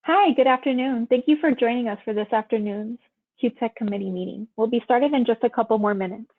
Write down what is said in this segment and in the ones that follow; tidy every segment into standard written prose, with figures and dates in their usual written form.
Hi, good afternoon. Thank you for joining us for this afternoon's QTECH committee meeting. We'll be started in just a couple more minutes.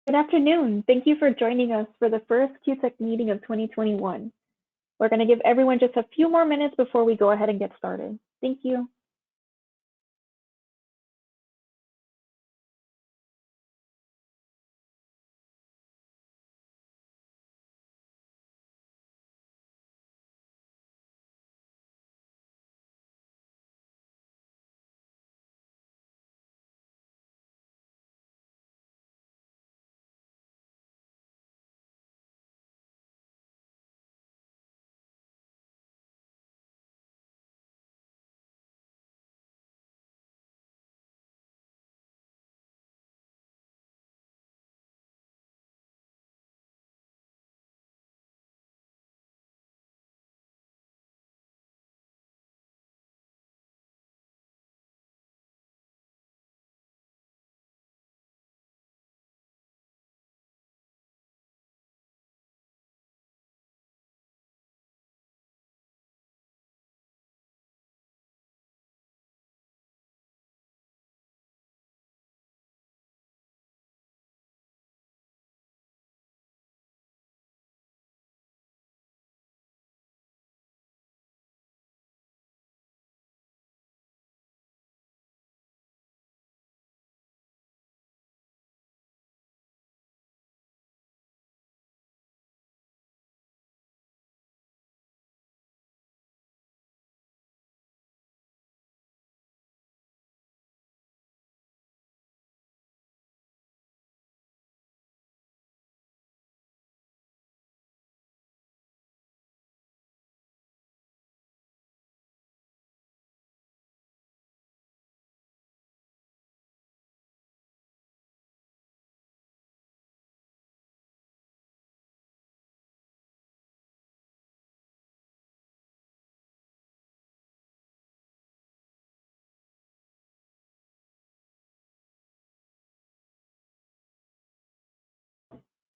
Good afternoon. Thank you for joining us for the first QTECH meeting of 2021. We're going to give everyone just a few more minutes before we go ahead and get started. Thank you.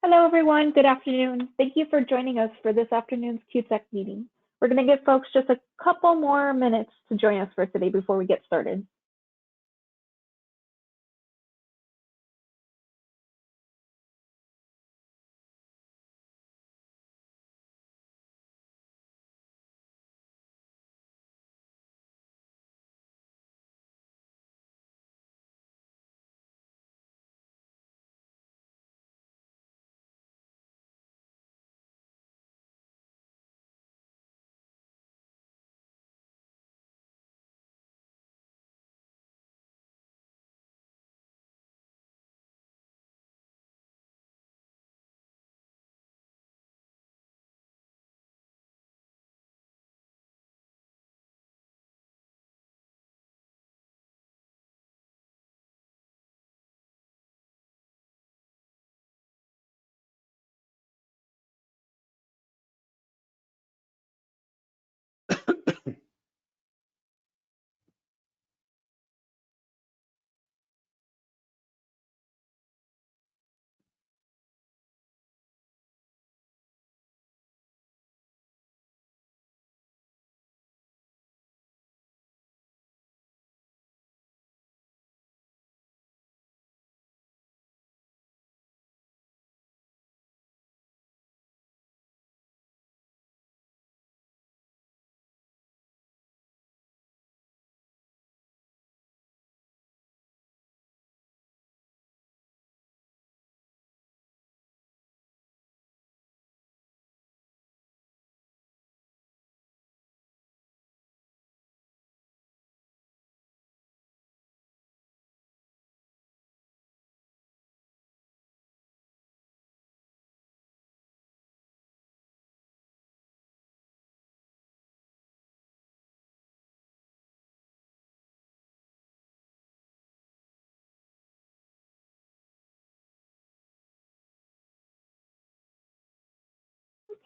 Hello, everyone. Good afternoon. Thank you for joining us for this afternoon's QTECH meeting. We're going to give folks just a couple more minutes to join us for today before we get started.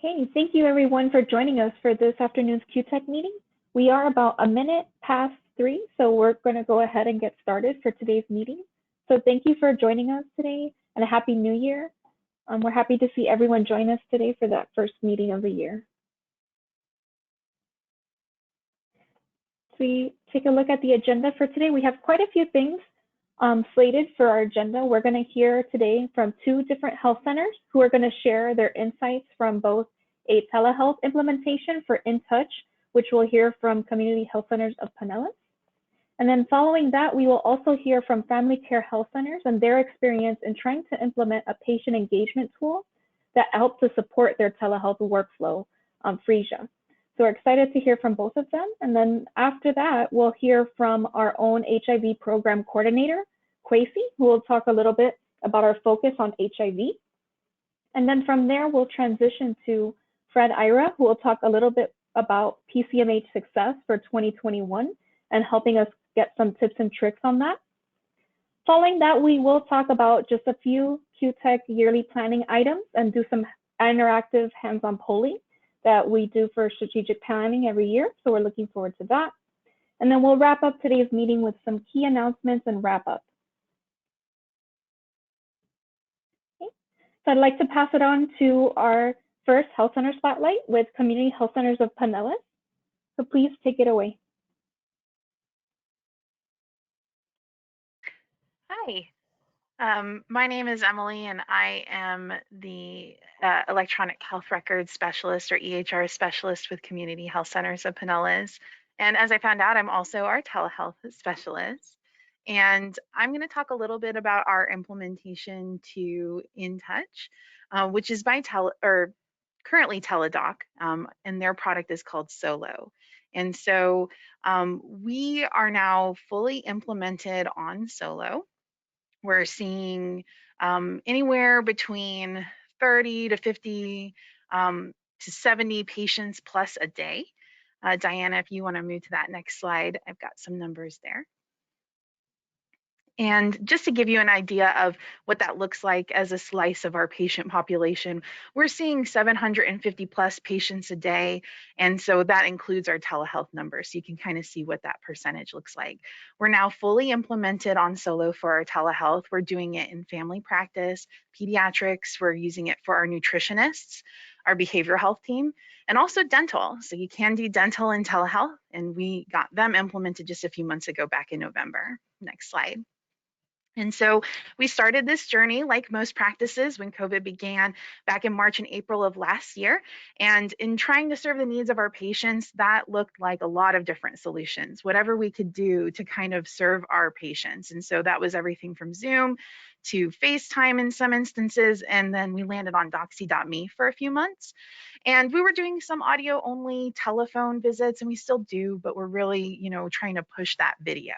Okay, thank you everyone for joining us for this afternoon's QTECH meeting. We are about a minute past 3, so we're going to go ahead and get started for today's meeting. So thank you for joining us today and a happy new year. We're happy to see everyone join us today for that first meeting of the year. If we take a look at the agenda for today, we have quite a few things slated for our agenda. We're going to hear today from 2 different health centers who are going to share their insights from both a telehealth implementation for InTouch, which we'll hear from Community Health Centers of Pinellas. And then following that, we will also hear from Family Care Health Centers and their experience in trying to implement a patient engagement tool that helps to support their telehealth workflow, Frisia. So we're excited to hear from both of them. And then after that, we'll hear from our own HIV program coordinator, Kwesi, who will talk a little bit about our focus on HIV. And then from there, we'll transition to Fred Ira, who will talk a little bit about Pcmh success for 2021 and helping us get some tips and tricks on that. Following that, we will talk about just a few QTECH yearly planning items and do some interactive hands-on polling that we do for strategic planning every year. So we're looking forward to that. And then we'll wrap up today's meeting with some key announcements and wrap up. Okay. So I'd like to pass it on to our first Health Center Spotlight with Community Health Centers of Pinellas. So please take it away. Hi, my name is Emily and I am the Electronic Health Records Specialist or EHR Specialist with Community Health Centers of Pinellas. And as I found out, I'm also our Telehealth Specialist. And I'm going to talk a little bit about our implementation to InTouch, which is by currently Teledoc, and their product is called Solo. And so we are now fully implemented on Solo. We're seeing anywhere between 30 to 50 to 70 patients plus a day. Diana, if you want to move to that next slide, I've got some numbers there. And just to give you an idea of what that looks like as a slice of our patient population, we're seeing 750 plus patients a day. And so that includes our telehealth numbers. So you can kind of see what that percentage looks like. We're now fully implemented on Solo for our telehealth. We're doing it in family practice, pediatrics. We're using it for our nutritionists, our behavioral health team, and also dental. So you can do dental and telehealth. And we got them implemented just a few months ago back in November. Next slide. And so we started this journey like most practices when COVID began back in March and April of last year. And in trying to serve the needs of our patients, that looked like a lot of different solutions, whatever we could do to kind of serve our patients. And so that was everything from Zoom to FaceTime in some instances. And then we landed on Doxy.me for a few months. And we were doing some audio only telephone visits, and we still do, but we're really, trying to push that video.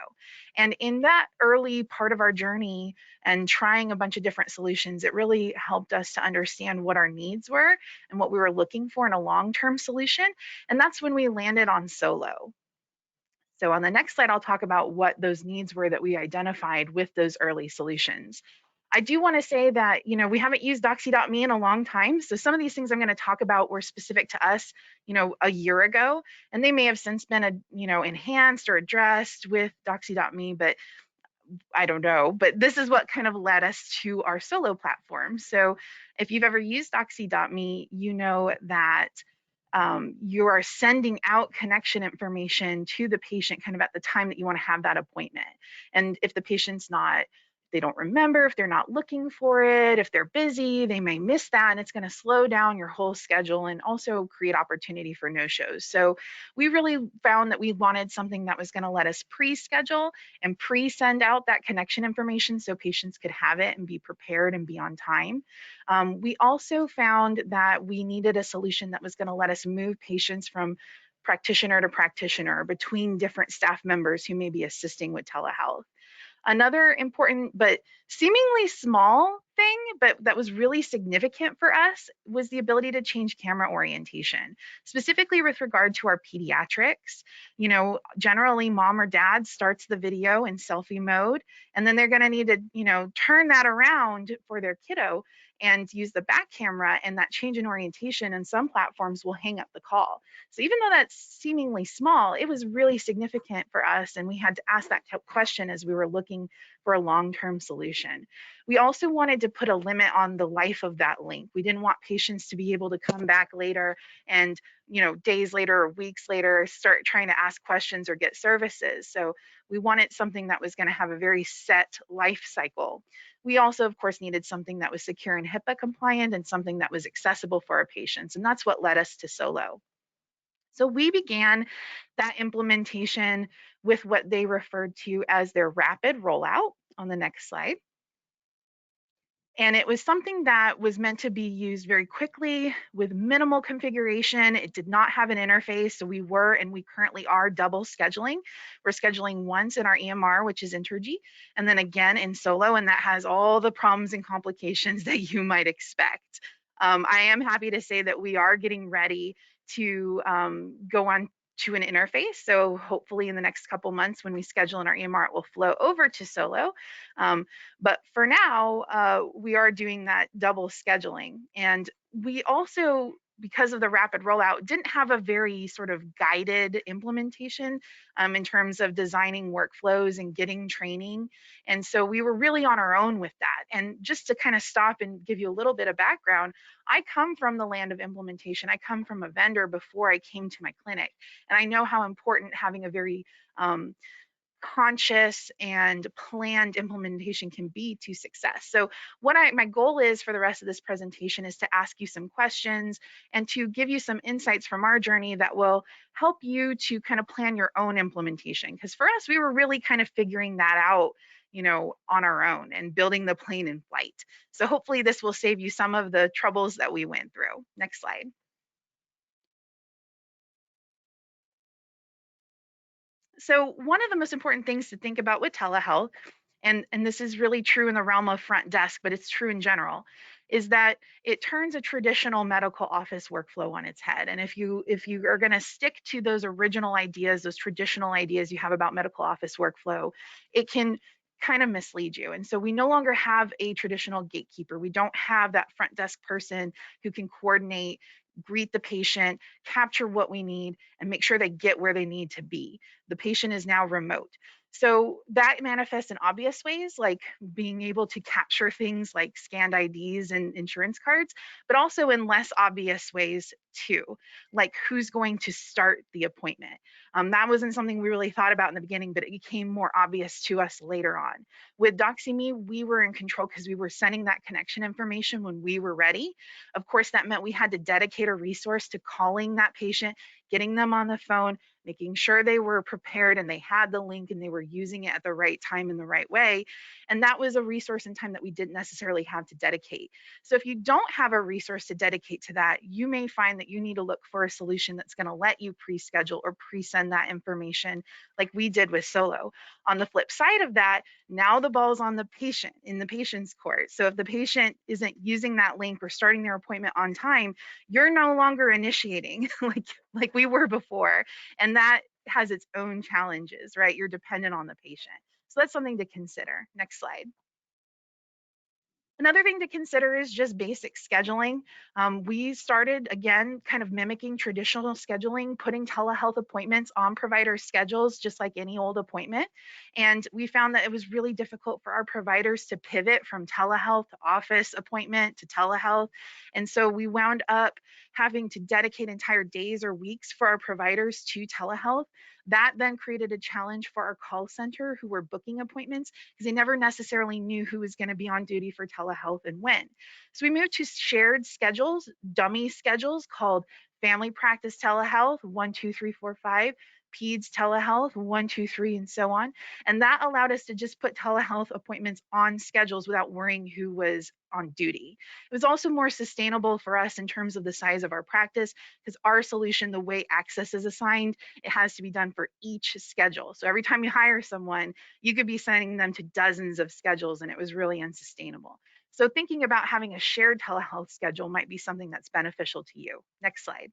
And in that early part of our journey and trying a bunch of different solutions, it really helped us to understand what our needs were and what we were looking for in a long-term solution. And that's when we landed on Solo. So on the next slide, I'll talk about what those needs were that we identified with those early solutions. I do want to say that, we haven't used Doxy.me in a long time. So some of these things I'm going to talk about were specific to us, a year ago, and they may have since been, enhanced or addressed with Doxy.me, but I don't know. But this is what kind of led us to our Solo platform. So if you've ever used Doxy.me, you know that you are sending out connection information to the patient kind of at the time that you want to have that appointment. And if the patient's they don't remember, if they're not looking for it, if they're busy, they may miss that, and it's going to slow down your whole schedule and also create opportunity for no-shows. So we really found that we wanted something that was going to let us pre-schedule and pre-send out that connection information so patients could have it and be prepared and be on time. We also found that we needed a solution that was going to let us move patients from practitioner to practitioner between different staff members who may be assisting with telehealth. Another important but Seemingly small thing, but that was really significant for us was the ability to change camera orientation, specifically with regard to our pediatrics. You know, generally mom or dad starts the video in selfie mode, and then they're going to need to, you know, turn that around for their kiddo and use the back camera, and that change in orientation in some platforms will hang up the call. So even though that's seemingly small, it was really significant for us, and we had to ask that question as we were looking for a long-term solution. We also wanted to put a limit on the life of that link. We didn't want patients to be able to come back later and, you know, days later or weeks later start trying to ask questions or get services. So we wanted something that was going to have a very set life cycle. We also, of course, needed something that was secure and HIPAA compliant and something that was accessible for our patients. And that's what led us to Solo. So we began that implementation with what they referred to as their rapid rollout on the next slide. And it was something that was meant to be used very quickly with minimal configuration. It did not have an interface. So we were, and we currently are, double scheduling. We're scheduling once in our EMR, which is Entergy, and then again in Solo. And that has all the problems and complications that you might expect. I am happy to say that we are getting ready to go on to an interface. So hopefully in the next couple months when we schedule in our EMR, it will flow over to Solo. But for now, we are doing that double scheduling. And we also, because of the rapid rollout, didn't have a very sort of guided implementation in terms of designing workflows and getting training. And so we were really on our own with that. And just to kind of stop and give you a little bit of background, I come from the land of implementation. I come from a vendor before I came to my clinic. And I know how important having a very conscious and planned implementation can be to success. So my goal is for the rest of this presentation is to ask you some questions and to give you some insights from our journey that will help you to kind of plan your own implementation. Because for us, we were really kind of figuring that out, you know, on our own and building the plane in flight. So hopefully this will save you some of the troubles that we went through. Next slide. So one of the most important things to think about with telehealth, and this is really true in the realm of front desk, but it's true in general, is that it turns a traditional medical office workflow on its head. And if you are going to stick to those original ideas, those traditional ideas you have about medical office workflow, it can kind of mislead you. And so we no longer have a traditional gatekeeper. We don't have that front desk person who can coordinate, greet the patient, capture what we need, and make sure they get where they need to be. The patient is now remote. So that manifests in obvious ways, like being able to capture things like scanned IDs and insurance cards, but also in less obvious ways too, like who's going to start the appointment. That wasn't something we really thought about in the beginning, but it became more obvious to us later on. With DoxyMe, we were in control because we were sending that connection information when we were ready. Of course, that meant we had to dedicate a resource to calling that patient, getting them on the phone, making sure they were prepared and they had the link and they were using it at the right time in the right way. And that was a resource and time that we didn't necessarily have to dedicate. So if you don't have a resource to dedicate to that, you may find that you need to look for a solution that's going to let you pre-schedule or pre-send that information like we did with Solo. On the flip side of that, now the ball's on the patient, in the patient's court. So if the patient isn't using that link or starting their appointment on time, you're no longer initiating like we were before. And that has its own challenges, right? You're dependent on the patient. So that's something to consider. Next slide. Another thing to consider is just basic scheduling. We started, again, kind of mimicking traditional scheduling, putting telehealth appointments on provider schedules, just like any old appointment. And we found that it was really difficult for our providers to pivot from telehealth office appointment to telehealth. And so we wound up having to dedicate entire days or weeks for our providers to telehealth. That then created a challenge for our call center who were booking appointments because they never necessarily knew who was going to be on duty for telehealth and when. So we moved to shared schedules, dummy schedules called Family Practice Telehealth 1, 2, 3, 4, 5, Peds Telehealth, 1, 2, 3, and so on. And that allowed us to just put telehealth appointments on schedules without worrying who was on duty. It was also more sustainable for us in terms of the size of our practice because our solution, the way access is assigned, it has to be done for each schedule. So every time you hire someone, you could be sending them to dozens of schedules, and it was really unsustainable. So thinking about having a shared telehealth schedule might be something that's beneficial to you. Next slide.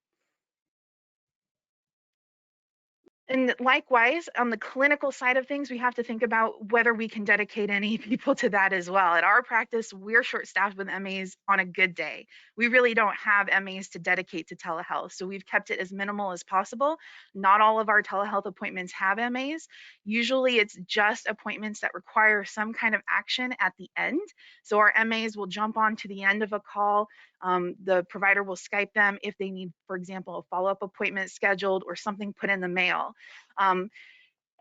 And likewise, on the clinical side of things, we have to think about whether we can dedicate any people to that as well. At our practice, we're short staffed with MAs on a good day. We really don't have MAs to dedicate to telehealth. So we've kept it as minimal as possible. Not all of our telehealth appointments have MAs. Usually it's just appointments that require some kind of action at the end. So our MAs will jump on to the end of a call. The provider will Skype them if they need, for example, a follow-up appointment scheduled or something put in the mail. Um,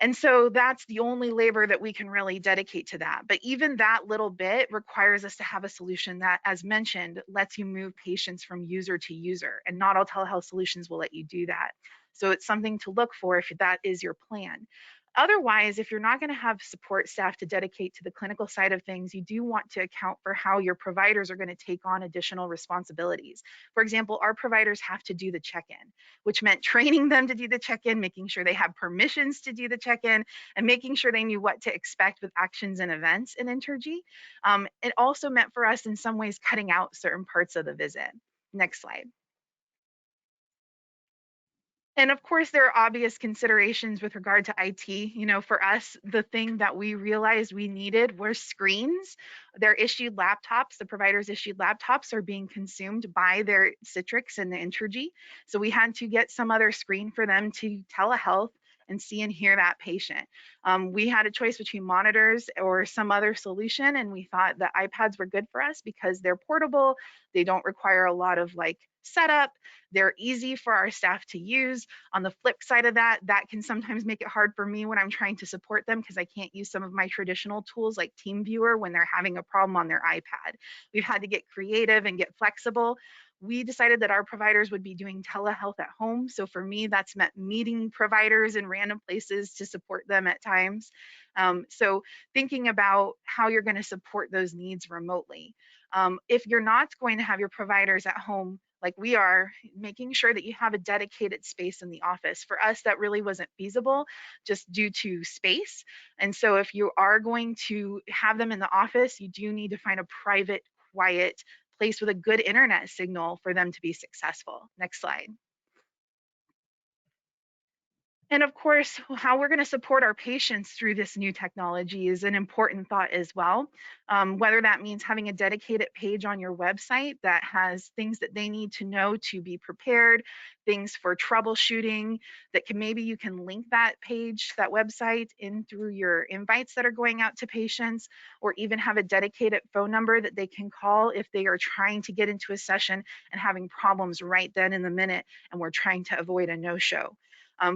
and so that's the only labor that we can really dedicate to that. But even that little bit requires us to have a solution that, as mentioned, lets you move patients from user to user. And not all telehealth solutions will let you do that. So it's something to look for if that is your plan. Otherwise, if you're not going to have support staff to dedicate to the clinical side of things, you do want to account for how your providers are going to take on additional responsibilities. For example, our providers have to do the check-in, which meant training them to do the check-in, making sure they have permissions to do the check-in, and making sure they knew what to expect with actions and events in Intergy. It also meant for us in some ways cutting out certain parts of the visit. Next slide. And of course, there are obvious considerations with regard to IT. You know, for us, the thing that we realized we needed were screens. Their issued laptops, the providers issued laptops are being consumed by their Citrix and the Intergy. So we had to get some other screen for them to telehealth and see and hear that patient. We had a choice between monitors or some other solution, and we thought the iPads were good for us because they're portable, they don't require a lot of like setup, they're easy for our staff to use. On the flip side of that, that can sometimes make it hard for me when I'm trying to support them because I can't use some of my traditional tools like TeamViewer when they're having a problem on their iPad. We've had to get creative and get flexible. We decided that our providers would be doing telehealth at home. So for me, that's meant meeting providers in random places to support them at times. So thinking about how you're going to support those needs remotely. If you're not going to have your providers at home, like we are, making sure that you have a dedicated space in the office. For us, that really wasn't feasible just due to space. And so if you are going to have them in the office, you do need to find a private, quiet place with a good internet signal for them to be successful. Next slide. And of course, how we're going to support our patients through this new technology is an important thought as well. Whether that means having a dedicated page on your website that has things that they need to know to be prepared, things for troubleshooting, that can maybe you can link that page, that website in through your invites that are going out to patients, or even have a dedicated phone number that they can call if they are trying to get into a session and having problems right then in the minute, and we're trying to avoid a no-show.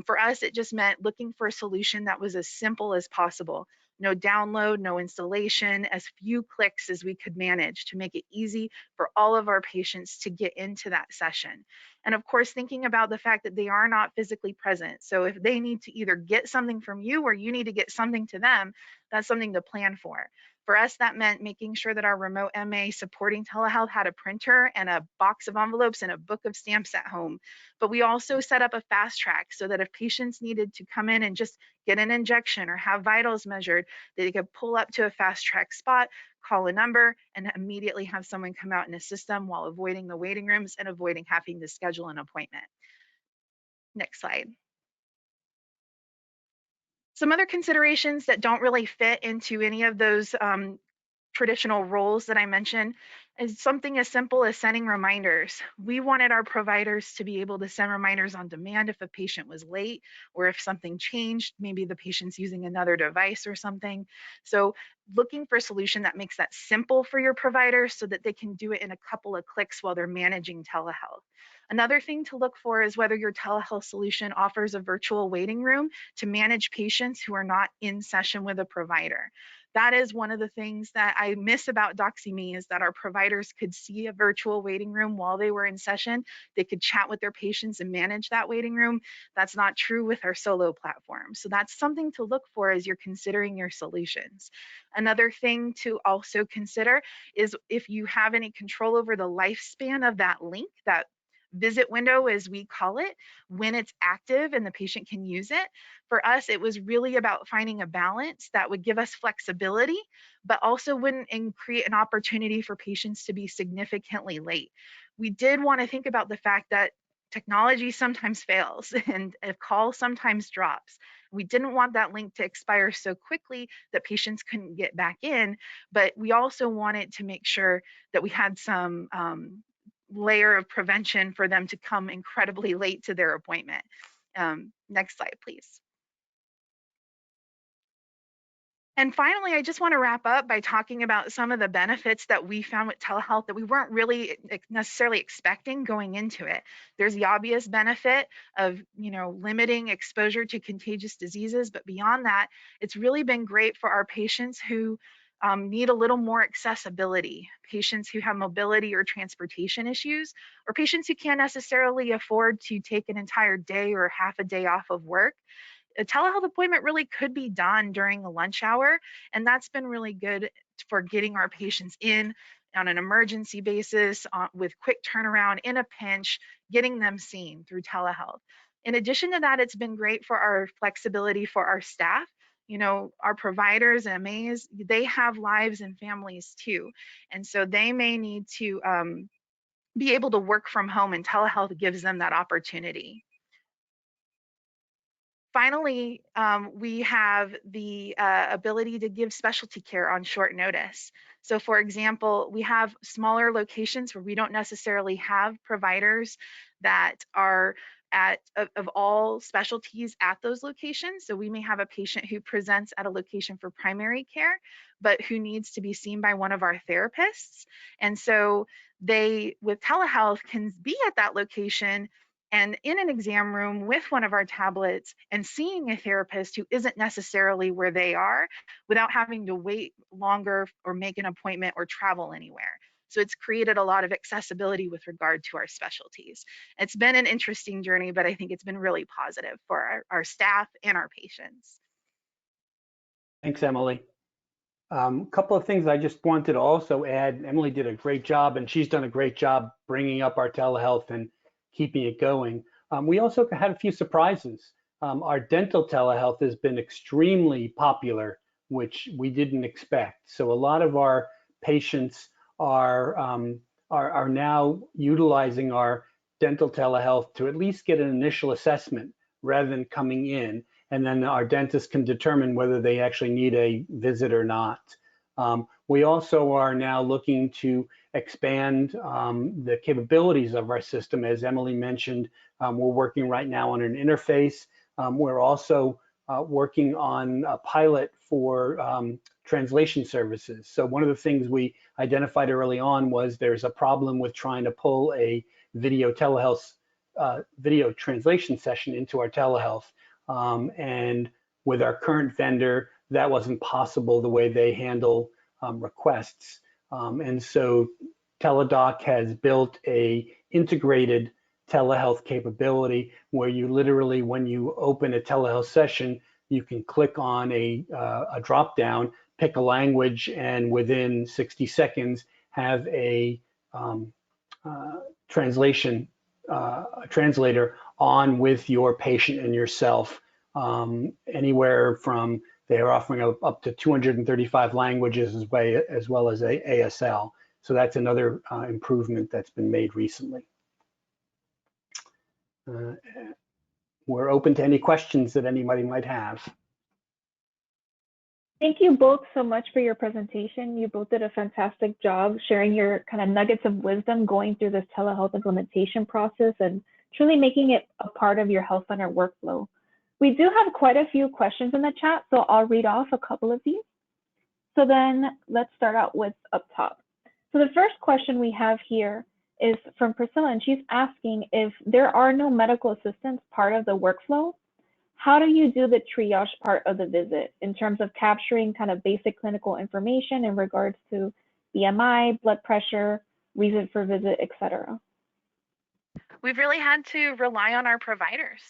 For us, it just meant looking for a solution that was as simple as possible. No download, no installation, as few clicks as we could manage to make it easy for all of our patients to get into that session. And of course, thinking about the fact that they are not physically present. So if they need to either get something from you or you need to get something to them, that's something to plan for. For us, that meant making sure that our remote MA supporting telehealth had a printer and a box of envelopes and a book of stamps at home. But we also set up a fast track so that if patients needed to come in and just get an injection or have vitals measured, they could pull up to a fast track spot, call a number, and immediately have someone come out and assist them while avoiding the waiting rooms and avoiding having to schedule an appointment. Next slide. Some other considerations that don't really fit into any of those traditional roles that I mentioned is something as simple as sending reminders. We wanted our providers to be able to send reminders on demand if a patient was late or if something changed, maybe the patient's using another device or something. So looking for a solution that makes that simple for your providers so that they can do it in a couple of clicks while they're managing telehealth. Another thing to look for is whether your telehealth solution offers a virtual waiting room to manage patients who are not in session with a provider. That is one of the things that I miss about DoxyMe, is that our providers could see a virtual waiting room while they were in session. They could chat with their patients and manage that waiting room. That's not true with our solo platform. So that's something to look for as you're considering your solutions. Another thing to also consider is if you have any control over the lifespan of that link, that visit window, as we call it, when it's active and the patient can use it. For us, it was really about finding a balance that would give us flexibility, but also wouldn't create an opportunity for patients to be significantly late. We did want to think about the fact that technology sometimes fails and a call sometimes drops. We didn't want that link to expire so quickly that patients couldn't get back in, but we also wanted to make sure that we had some layer of prevention for them to come incredibly late to their appointment. Next slide, please. And finally, I just want to wrap up by talking about some of the benefits that we found with telehealth that we weren't really necessarily expecting going into it. There's the obvious benefit of, limiting exposure to contagious diseases, but beyond that, it's really been great for our patients who need a little more accessibility, patients who have mobility or transportation issues, or patients who can't necessarily afford to take an entire day or half a day off of work. A telehealth appointment really could be done during the lunch hour, and that's been really good for getting our patients in on an emergency basis with quick turnaround in a pinch, getting them seen through telehealth. In addition to that, it's been great for our flexibility for our staff. Our providers and MAs, they have lives and families too, and so they may need to be able to work from home, and telehealth gives them that opportunity. Finally, we have the ability to give specialty care on short notice. So for example, we have smaller locations where we don't necessarily have providers that are of all specialties at those locations. So we may have a patient who presents at a location for primary care, but who needs to be seen by one of our therapists. And so they, with telehealth, can be at that location and in an exam room with one of our tablets and seeing a therapist who isn't necessarily where they are, without having to wait longer or make an appointment or travel anywhere. So it's created a lot of accessibility with regard to our specialties. It's been an interesting journey, but I think it's been really positive for our staff and our patients. Thanks, Emily. A couple of things I just wanted to also add. Emily did a great job, and she's done a great job bringing up our telehealth and keeping it going. We also had a few surprises. Our dental telehealth has been extremely popular, which we didn't expect. So a lot of our patients are now utilizing our dental telehealth to at least get an initial assessment rather than coming in, and then our dentist can determine whether they actually need a visit or not. We also are now looking to expand the capabilities of our system. As Emily mentioned, we're working right now on an interface. We're also working on a pilot for translation services. So one of the things we identified early on was there's a problem with trying to pull a video telehealth video translation session into our telehealth. And with our current vendor, that wasn't possible the way they handle requests. And so Teladoc has built a integrated telehealth capability where you literally, when you open a telehealth session, you can click on a drop down, pick a language, and within 60 seconds have a translator on with your patient and yourself. Anywhere from, they're offering up to 235 languages as well as ASL. So that's another improvement that's been made recently. We're open to any questions that anybody might have. Thank you both so much for your presentation. You both did a fantastic job sharing your kind of nuggets of wisdom going through this telehealth implementation process and truly making it a part of your health center workflow. We do have quite a few questions in the chat, so I'll read off a couple of these. So then let's start out with up top. So the first question we have here is from Priscilla, and she's asking if there are no medical assistants part of the workflow. how do you do the triage part of the visit in terms of capturing kind of basic clinical information in regards to BMI, blood pressure, reason for visit, etc.? We've really had to rely on our providers.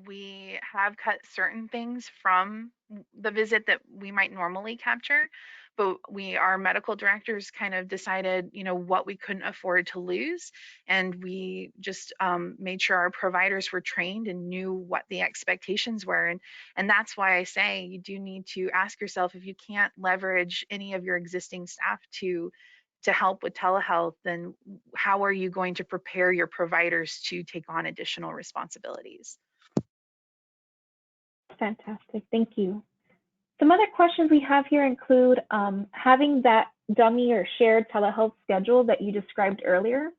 We have cut certain things from the visit that we might normally capture, but our medical directors kind of decided, what we couldn't afford to lose. And we just made sure our providers were trained and knew what the expectations were. And that's why I say you do need to ask yourself, if you can't leverage any of your existing staff to help with telehealth, then how are you going to prepare your providers to take on additional responsibilities? Fantastic, thank you. Some other questions we have here include having that dummy or shared telehealth schedule that you described earlier.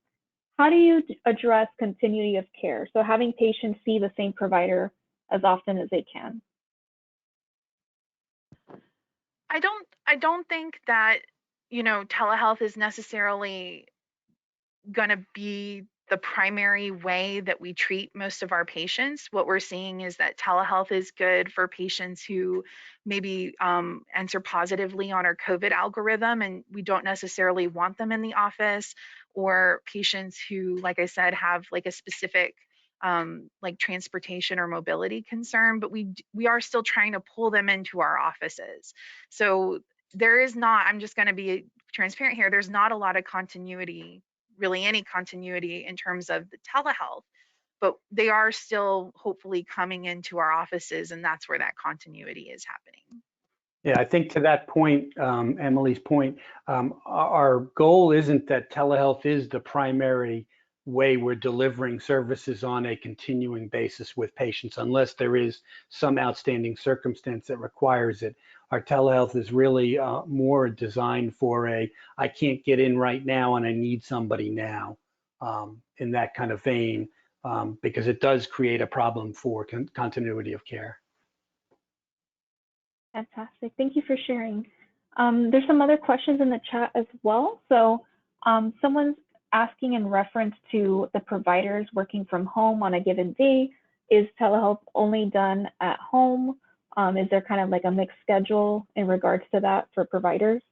How do you address continuity of care? So having patients see the same provider as often as they can. I don't think that, telehealth is necessarily going to be the primary way that we treat most of our patients. What we're seeing is that telehealth is good for patients who maybe answer positively on our COVID algorithm, and we don't necessarily want them in the office, or patients who, like I said, have like a specific like transportation or mobility concern, but we are still trying to pull them into our offices. So there is not, I'm just going to be transparent here, there's not a lot of continuity, really any continuity in terms of the telehealth, but they are still hopefully coming into our offices, and that's where that continuity is happening. Yeah, I think to that point, Emily's point, our goal isn't that telehealth is the primary way we're delivering services on a continuing basis with patients, unless there is some outstanding circumstance that requires it. Our telehealth is really more designed for I can't get in right now and I need somebody now, in that kind of vein, because it does create a problem for continuity of care. Fantastic, thank you for sharing. There's some other questions in the chat as well. So someone's asking in reference to the providers working from home on a given day. Is telehealth only done at home? Is there kind of like a mixed schedule in regards to that for providers?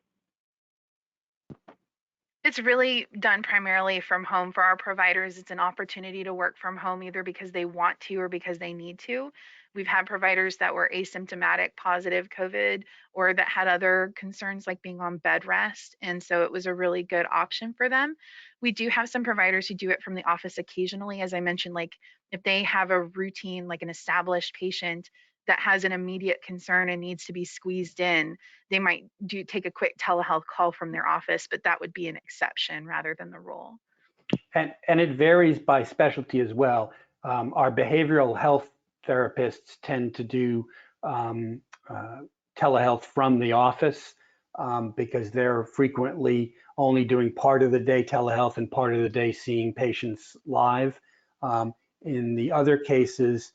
It's really done primarily from home for our providers. It's an opportunity to work from home either because they want to or because they need to. We've had providers that were asymptomatic, positive COVID, or that had other concerns like being on bed rest. And so it was a really good option for them. We do have some providers who do it from the office occasionally. As I mentioned, like if they have a routine, like an established patient that has an immediate concern and needs to be squeezed in, they might take a quick telehealth call from their office, but that would be an exception rather than the rule. And it varies by specialty as well. Our behavioral health therapists tend to do telehealth from the office because they're frequently only doing part of the day telehealth and part of the day seeing patients live. In the other cases,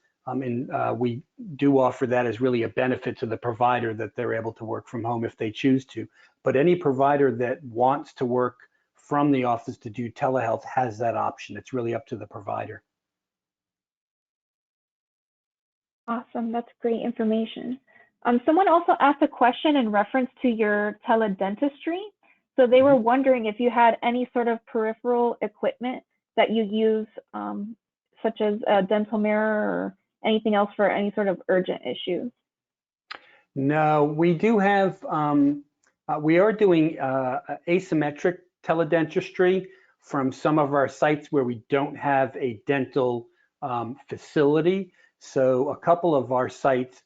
we do offer that as really a benefit to the provider that they're able to work from home if they choose to. But any provider that wants to work from the office to do telehealth has that option. It's really up to the provider. Awesome, that's great information. Someone also asked a question in reference to your Tele Dentistry. So they were wondering if you had any sort of peripheral equipment that you use, such as a dental mirror or anything else for any sort of urgent issues. No, we do have, we are doing asymmetric teledentistry from some of our sites where we don't have a dental facility. So a couple of our sites,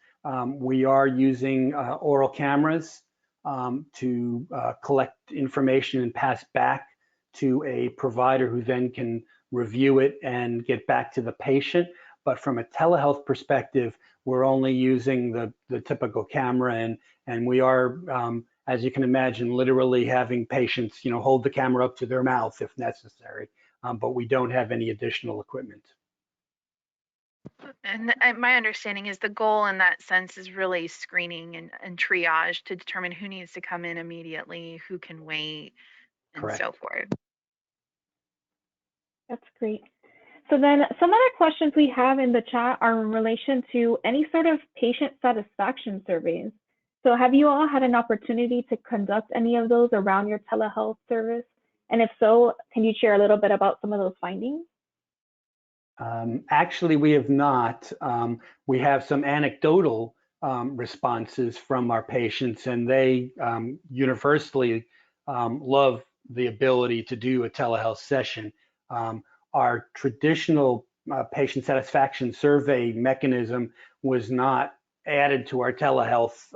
we are using oral cameras to collect information and pass back to a provider who then can review it and get back to the patient. But from a telehealth perspective, we're only using the typical camera, and we are, as you can imagine, literally having patients, hold the camera up to their mouth if necessary, but we don't have any additional equipment. And my understanding is the goal in that sense is really screening and triage to determine who needs to come in immediately, who can wait, and Correct. so forth. That's great. So then some other questions we have in the chat are in relation to any sort of patient satisfaction surveys. So have you all had an opportunity to conduct any of those around your telehealth service? And if so, can you share a little bit about some of those findings? Actually, we have not. We have some anecdotal responses from our patients, and they universally love the ability to do a telehealth session. Our traditional patient satisfaction survey mechanism was not added to our telehealth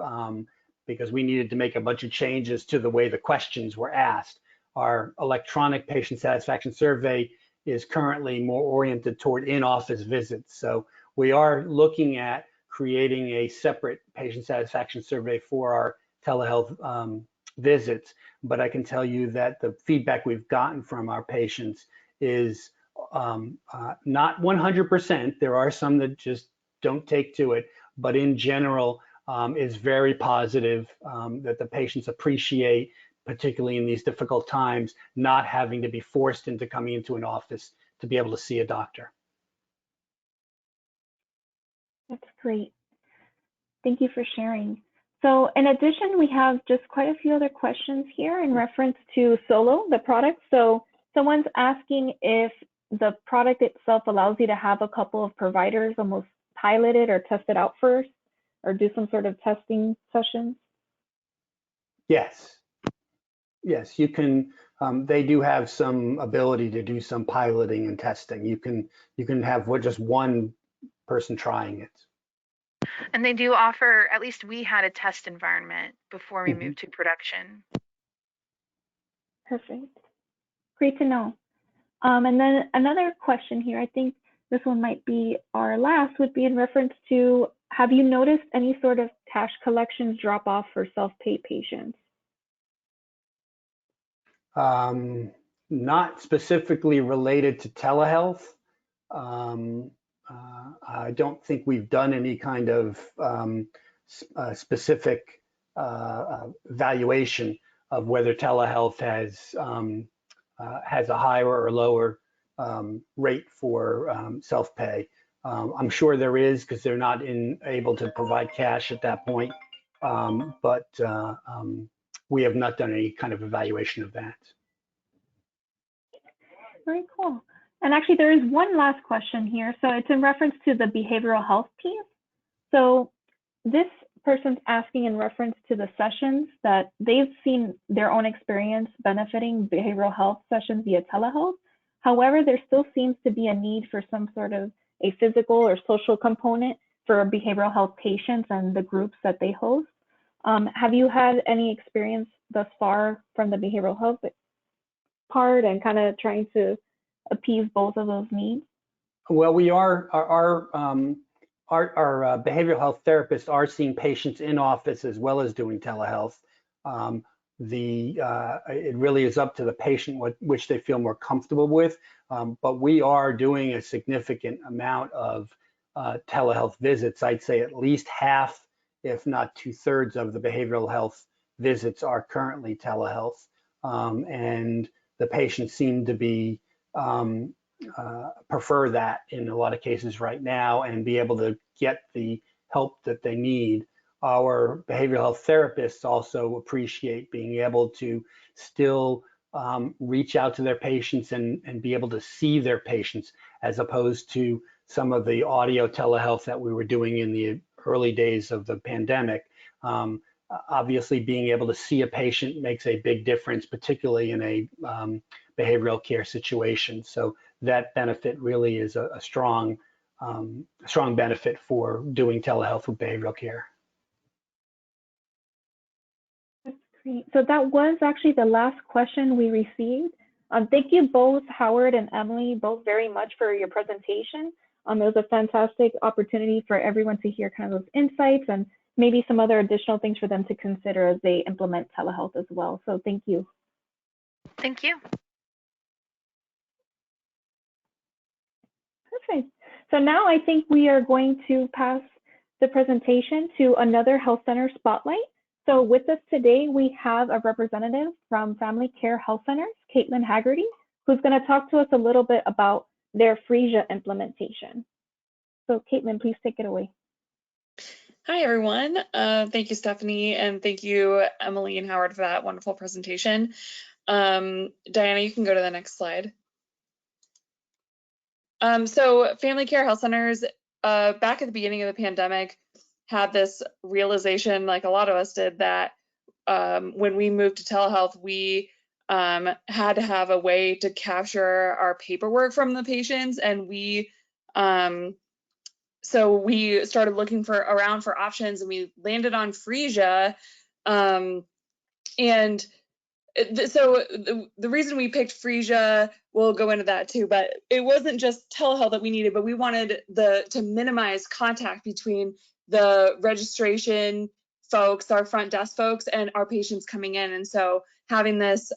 because we needed to make a bunch of changes to the way the questions were asked. Our electronic patient satisfaction survey is currently more oriented toward in-office visits. So we are looking at creating a separate patient satisfaction survey for our telehealth visits. But I can tell you that the feedback we've gotten from our patients is not 100%. There are some that just don't take to it, but in general is very positive, that the patients appreciate, particularly in these difficult times, not having to be forced into coming into an office to be able to see a doctor. That's great. Thank you for sharing. So in addition, we have just quite a few other questions here in reference to Solo, the product. So someone's asking if the product itself allows you to have a couple of providers almost pilot it or test it out first, or do some sort of testing sessions. Yes. Yes, you can. They do have some ability to do some piloting and testing. You can have just one person trying it. And they do offer, at least we had a test environment before we moved to production. Perfect. Great to know. And then another question here, I think this one might be our last, would be in reference to, have you noticed any sort of cash collections drop off for self-pay patients? Not specifically related to telehealth. I don't think we've done any kind of specific evaluation of whether telehealth has a higher or lower rate for self-pay. I'm sure there is, because they're not able to provide cash at that point, but we have not done any kind of evaluation of that. Very cool. And actually, there is one last question here. So it's in reference to the behavioral health piece. So this person's asking in reference to the sessions that they've seen their own experience benefiting behavioral health sessions via telehealth. However, there still seems to be a need for some sort of a physical or social component for behavioral health patients and the groups that they host. Have you had any experience thus far from the behavioral health part and kind of trying to appease both of those needs? Well, we are, our behavioral health therapists are seeing patients in office as well as doing telehealth. It really is up to the patient which they feel more comfortable with, but we are doing a significant amount of telehealth visits. I'd say at least half, if not 2/3 of the behavioral health visits are currently telehealth, and the patients seem to be prefer that in a lot of cases right now and be able to get the help that they need. Our behavioral health therapists also appreciate being able to still reach out to their patients and be able to see their patients, as opposed to some of the audio telehealth that we were doing in the early days of the pandemic. Obviously, being able to see a patient makes a big difference, particularly in a behavioral care situation. So that benefit really is a strong benefit for doing telehealth with behavioral care. That's great. So that was actually the last question we received. Thank you both, Howard and Emily, both very much for your presentation. It was a fantastic opportunity for everyone to hear kind of those insights and maybe some other additional things for them to consider as they implement telehealth as well. So thank you. Thank you. Perfect. So now I think we are going to pass the presentation to another health center spotlight. So with us today, we have a representative from Family Care Health Centers, Caitlin Haggerty, who's going to talk to us a little bit about their Phreesia implementation. So Caitlin, please take it away. Hi, everyone. Thank you, Stephanie, and thank you, Emily and Howard, for that wonderful presentation. Diana, you can go to the next slide. So family care health centers, back at the beginning of the pandemic, had this realization, like a lot of us did, that when we moved to telehealth, we had to have a way to capture our paperwork from the patients, and so we started looking around for options, and we landed on Phreesia. So the reason we picked Phreesia, we'll go into that too, but it wasn't just telehealth that we needed, but we wanted to minimize contact between the registration folks, our front desk folks, and our patients coming in. And so having this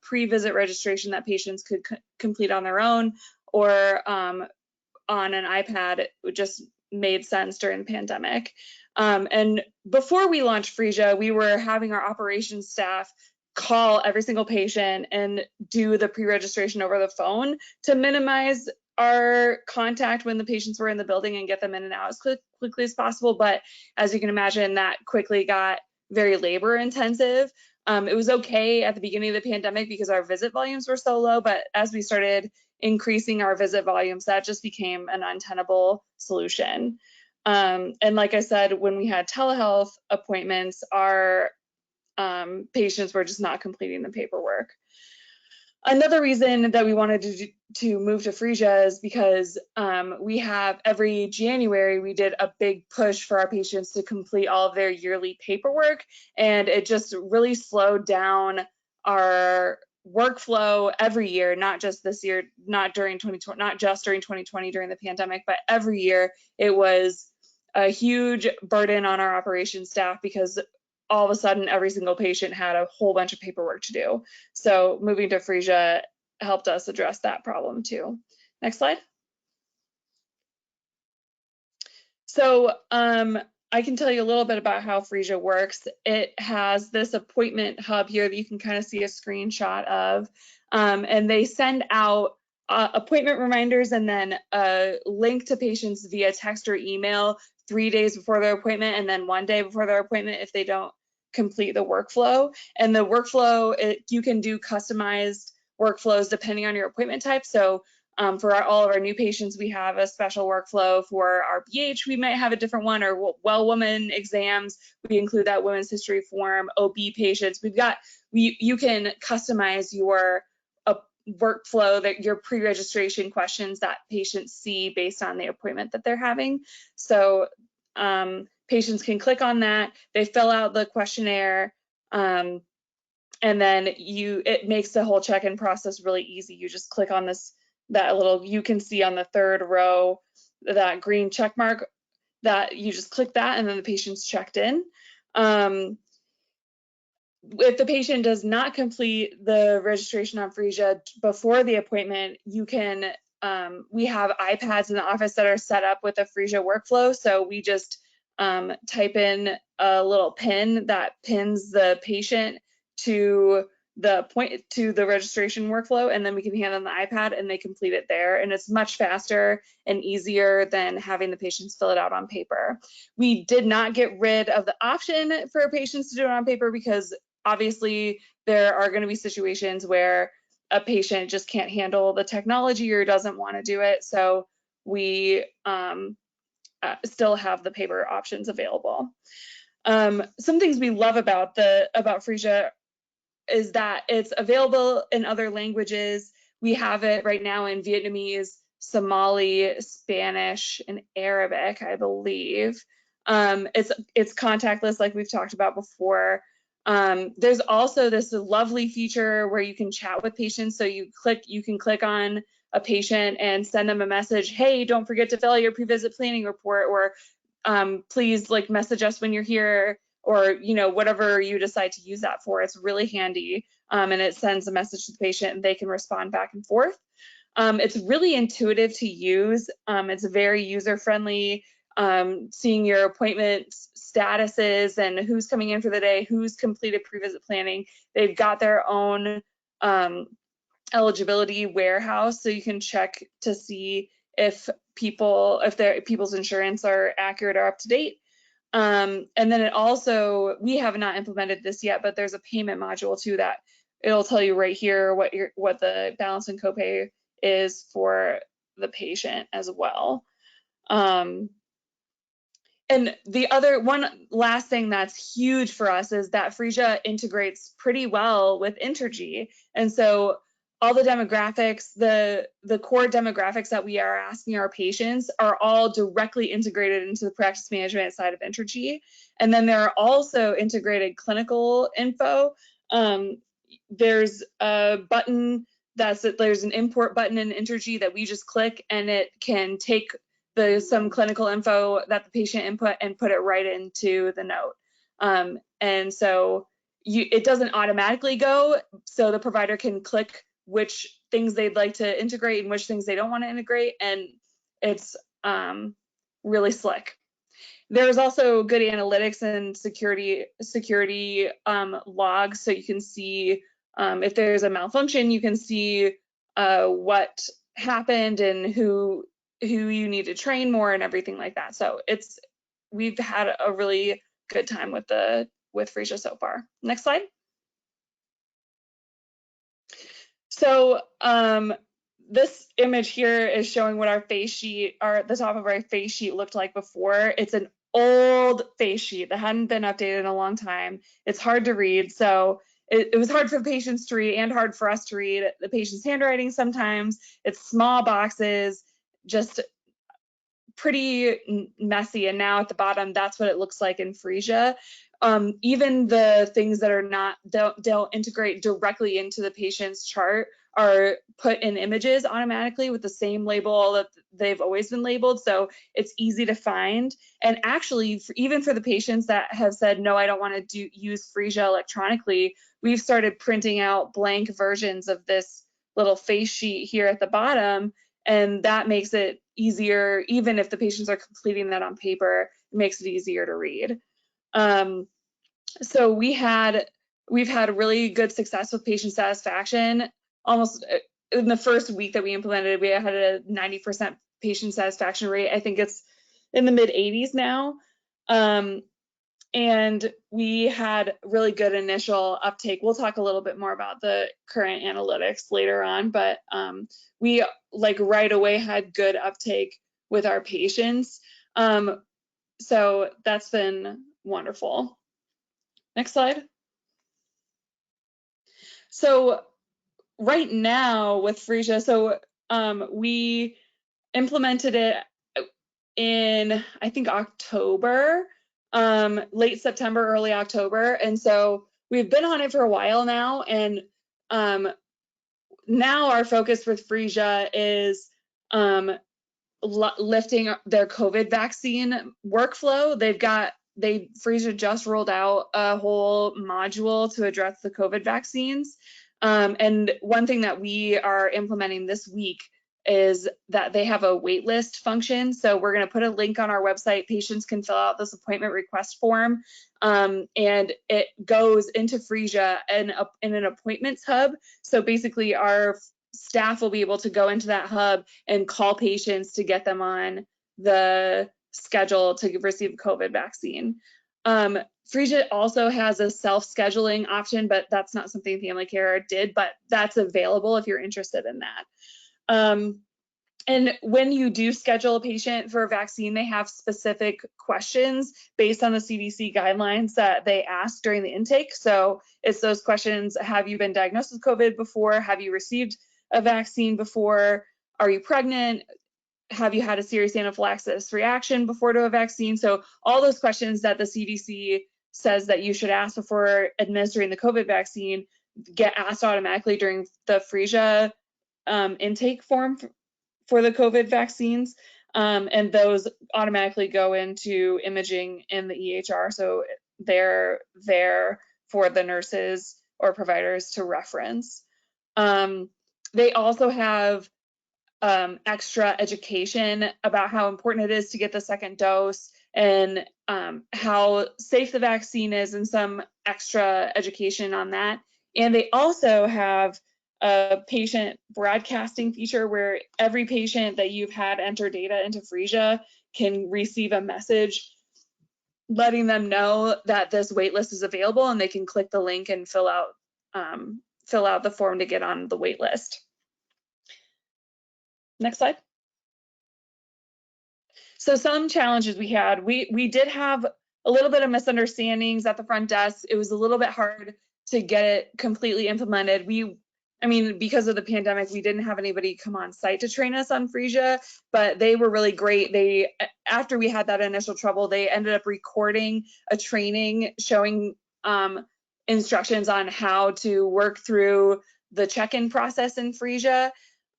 pre-visit registration that patients could complete on their own or on an iPad, it just made sense during the pandemic. And before we launched Phreesia, we were having our operations staff call every single patient and do the pre-registration over the phone to minimize our contact when the patients were in the building and get them in and out as quickly as possible. But as you can imagine, that quickly got very labor intensive. It was okay at the beginning of the pandemic because our visit volumes were so low, but as we started increasing our visit volumes, that just became an untenable solution. And like I said, when we had telehealth appointments, our patients were just not completing the paperwork. Another reason that we wanted to move to Phreesia is because we have every January, we did a big push for our patients to complete all of their yearly paperwork, and it just really slowed down our workflow every year, not just this year, not just during 2020 during the pandemic, but every year. It was a huge burden on our operations staff because all of a sudden every single patient had a whole bunch of paperwork to do. So moving to Phreesia helped us address that problem too. Next slide. So I can tell you a little bit about how Phreesia works. It has this appointment hub here that you can kind of see a screenshot of, and they send out appointment reminders and then a link to patients via text or email 3 days before their appointment and then 1 day before their appointment if they don't complete the workflow. And the workflow, you can do customized workflows depending on your appointment type. So for all of our new patients, we have a special workflow. For our BH, we might have a different one, or well woman exams, we include that women's history form. OB patients, you can customize your workflow, that your pre-registration questions that patients see based on the appointment that they're having. So patients can click on that, they fill out the questionnaire, and then it makes the whole check-in process really easy. You just click on you can see on the third row, that green check mark, that you just click that and then the patient's checked in. If the patient does not complete the registration on Phreesia before the appointment, we have iPads in the office that are set up with a Phreesia workflow. So we just type in a little pin that pins the patient to the registration workflow, and then we can hand them the iPad and they complete it there. And it's much faster and easier than having the patients fill it out on paper. We did not get rid of the option for patients to do it on paper because obviously there are going to be situations where a patient just can't handle the technology or doesn't want to do it. So we still have the paper options available. Some things we love about Phreesia is that it's available in other languages. We have it right now in Vietnamese, Somali, Spanish, and Arabic, I believe. It's contactless, like we've talked about before. There's also this lovely feature where you can chat with patients. So you can click on a patient and send them a message. Hey, don't forget to fill out your pre-visit planning report, or please message us when you're here, or whatever you decide to use that for. It's really handy, and it sends a message to the patient and they can respond back and forth. It's really intuitive to use. It's very user-friendly. Seeing your appointment statuses and who's coming in for the day, who's completed pre-visit planning. They've got their own eligibility warehouse, so you can check to see if people's insurance are accurate or up to date. And then it also, we have not implemented this yet, but there's a payment module too that it'll tell you right here what the balance and copay is for the patient as well. And the other one last thing that's huge for us is that Phreesia integrates pretty well with Entergy. And so all the demographics, the core demographics that we are asking our patients are all directly integrated into the practice management side of Entergy. And then there are also integrated clinical info. There's a button there's an import button in Entergy that we just click, and it can take some clinical info that the patient input and put it right into the note. And so it doesn't automatically go, so the provider can click which things they'd like to integrate and which things they don't want to integrate, and it's really slick. There's also good analytics and security logs, so you can see if there's a malfunction, you can see what happened and who you need to train more and everything like that. So we've had a really good time with Phreesia so far. Next slide. So this image here is showing what our face sheet, the top of our face sheet looked like before. It's an old face sheet that hadn't been updated in a long time. It's hard to read, so it was hard for the patients to read and hard for us to read. The patient's handwriting sometimes, it's small boxes, just pretty messy. And now at the bottom, that's what it looks like in Phreesia. Even the things that don't integrate directly into the patient's chart are put in images automatically with the same label that they've always been labeled. So it's easy to find. And actually, even for the patients that have said, no, I don't want to use Phreesia electronically, we've started printing out blank versions of this little face sheet here at the bottom. And that makes it easier, even if the patients are completing that on paper, it makes it easier to read. So we've had really good success with patient satisfaction. Almost in the first week that we implemented, we had a 90% patient satisfaction rate. I think it's in the mid 80s now. And we had really good initial uptake. We'll talk a little bit more about the current analytics later on, but we right away had good uptake with our patients. So that's been wonderful. Next slide. So right now with Phreesia, so we implemented it in, I think, October, late September, early October. And so we've been on it for a while now. And now our focus with Phreesia is lifting their COVID vaccine workflow. Phreesia just rolled out a whole module to address the COVID vaccines. And one thing that we are implementing this week is that they have a wait list function. So we're going to put a link on our website. Patients can fill out this appointment request form, and it goes into Phreesia in an appointments hub. So basically our staff will be able to go into that hub and call patients to get them on the schedule to receive a COVID vaccine. Phreesia also has a self-scheduling option, but that's not something Family Care did, but that's available if you're interested in that. And when you do schedule a patient for a vaccine, they have specific questions based on the CDC guidelines that they ask during the intake. So it's those questions: have you been diagnosed with COVID before? Have you received a vaccine before? Are you pregnant? Have you had a serious anaphylaxis reaction before to a vaccine? So all those questions that the CDC says that you should ask before administering the COVID vaccine get asked automatically during the Phreesia intake form for the COVID vaccines, and those automatically go into imaging in the EHR, so they're there for the nurses or providers to reference. They also have extra education about how important it is to get the second dose and how safe the vaccine is, and some extra education on that. And they also have a patient broadcasting feature where every patient that you've had enter data into Phreesia can receive a message letting them know that this wait list is available, and they can click the link and fill out the form to get on the wait list. Next slide. So some challenges we had, we did have a little bit of misunderstandings at the front desk. It was a little bit hard to get it completely implemented. I mean, because of the pandemic, we didn't have anybody come on site to train us on Phreesia, but they were really great. After we had that initial trouble, they ended up recording a training showing instructions on how to work through the check-in process in Phreesia.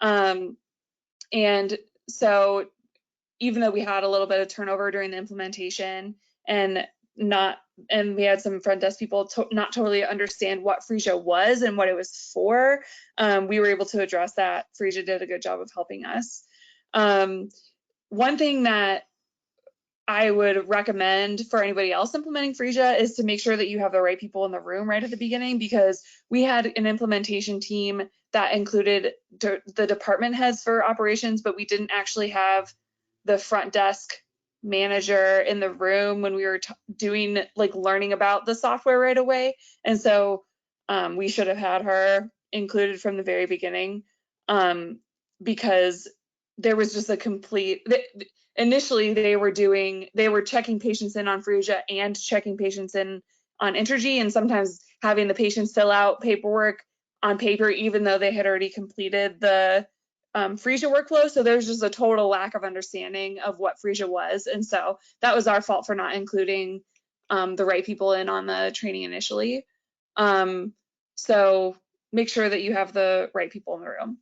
And so even though we had a little bit of turnover during the implementation and we had some front desk people not totally understand what Phreesia was and what it was for, we were able to address that. Phreesia did a good job of helping us. One thing that I would recommend for anybody else implementing Phreesia is to make sure that you have the right people in the room right at the beginning, because we had an implementation team that included the department heads for operations, but we didn't actually have the front desk manager in the room when we were learning about the software right away. And so we should have had her included from the very beginning, because there was just a complete, initially they were checking patients in on Phreesia and checking patients in on Entergy, and sometimes having the patients fill out paperwork on paper even though they had already completed the Phreesia workflow. So there's just a total lack of understanding of what Phreesia was, and so that was our fault for not including the right people in on the training initially. So make sure that you have the right people in the room.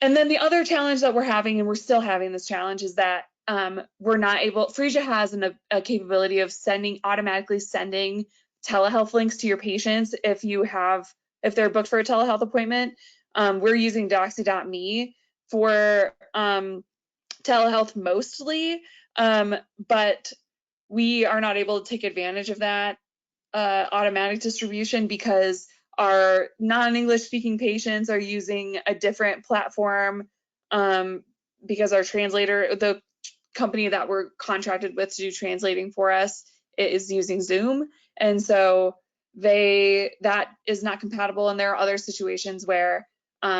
And then the other challenge that we're having, and we're still having this challenge, is that Phreesia has a capability of automatically sending telehealth links to your patients if they're booked for a telehealth appointment. We're using Doxy.me for telehealth mostly, but we are not able to take advantage of that automatic distribution because our non-English speaking patients are using a different platform, because our translator, the company that we're contracted with to do translating for us, is using Zoom. And so that is not compatible. And there are other situations where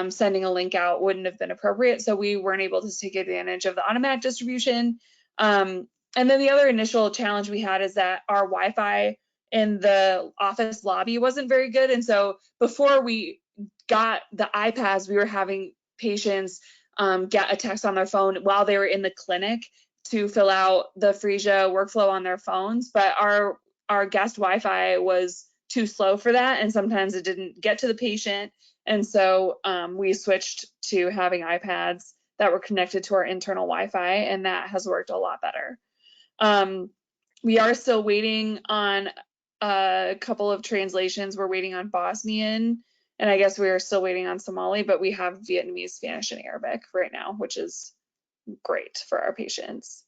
sending a link out wouldn't have been appropriate. So we weren't able to take advantage of the automatic distribution. And then the other initial challenge we had is that our Wi-Fi in the office lobby wasn't very good. And so before we got the iPads, we were having patients get a text on their phone while they were in the clinic to fill out the Phreesia workflow on their phones. But our guest Wi-Fi was too slow for that, and sometimes it didn't get to the patient. And so we switched to having iPads that were connected to our internal Wi-Fi, and that has worked a lot better. We are still waiting on a couple of translations. We're waiting on Bosnian, and I guess we are still waiting on Somali, but we have Vietnamese, Spanish, and Arabic right now, which is great for our patients.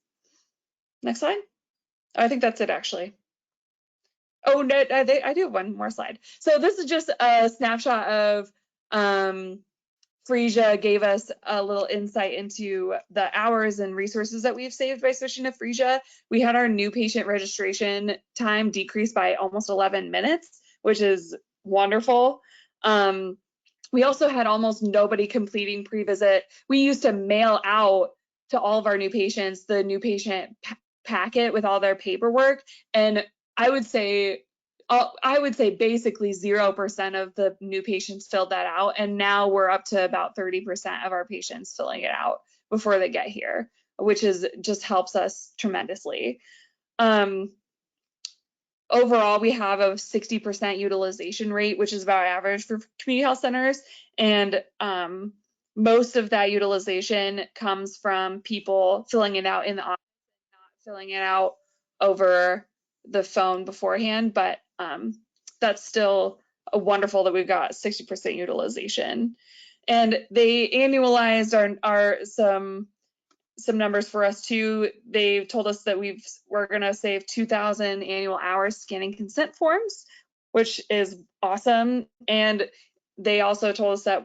Next slide. I think that's it, actually. Oh, no, I do have one more slide. So this is just a snapshot of Phreesia gave us a little insight into the hours and resources that we've saved by switching to Phreesia. We had our new patient registration time decrease by almost 11 minutes, which is wonderful. We also had almost nobody completing pre-visit. We used to mail out to all of our new patients the new patient packet with all their paperwork, and I would say basically 0% of the new patients filled that out, and now we're up to about 30% of our patients filling it out before they get here, which just helps us tremendously. Overall, we have a 60% utilization rate, which is about average for community health centers, and most of that utilization comes from people filling it out in the office, not filling it out over the phone beforehand, but that's still wonderful that we've got 60% utilization. And they annualized some numbers for us too. They've told us that we're going to save 2,000 annual hours scanning consent forms, which is awesome. And they also told us that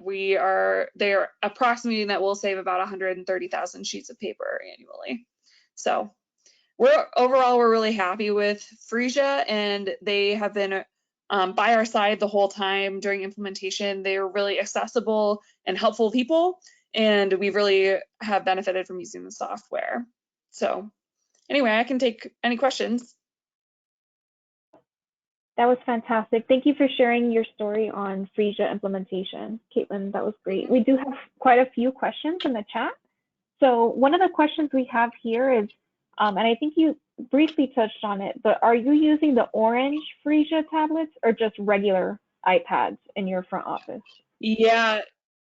they're approximating that we'll save about 130,000 sheets of paper annually. So overall, we're really happy with Phreesia, and they have been by our side the whole time during implementation. They are really accessible and helpful people, and we really have benefited from using the software. So anyway, I can take any questions. That was fantastic. Thank you for sharing your story on Phreesia implementation, Caitlin. That was great. We do have quite a few questions in the chat. So one of the questions we have here is, and I think you briefly touched on it, but are you using the orange Phreesia tablets or just regular iPads in your front office? Yeah,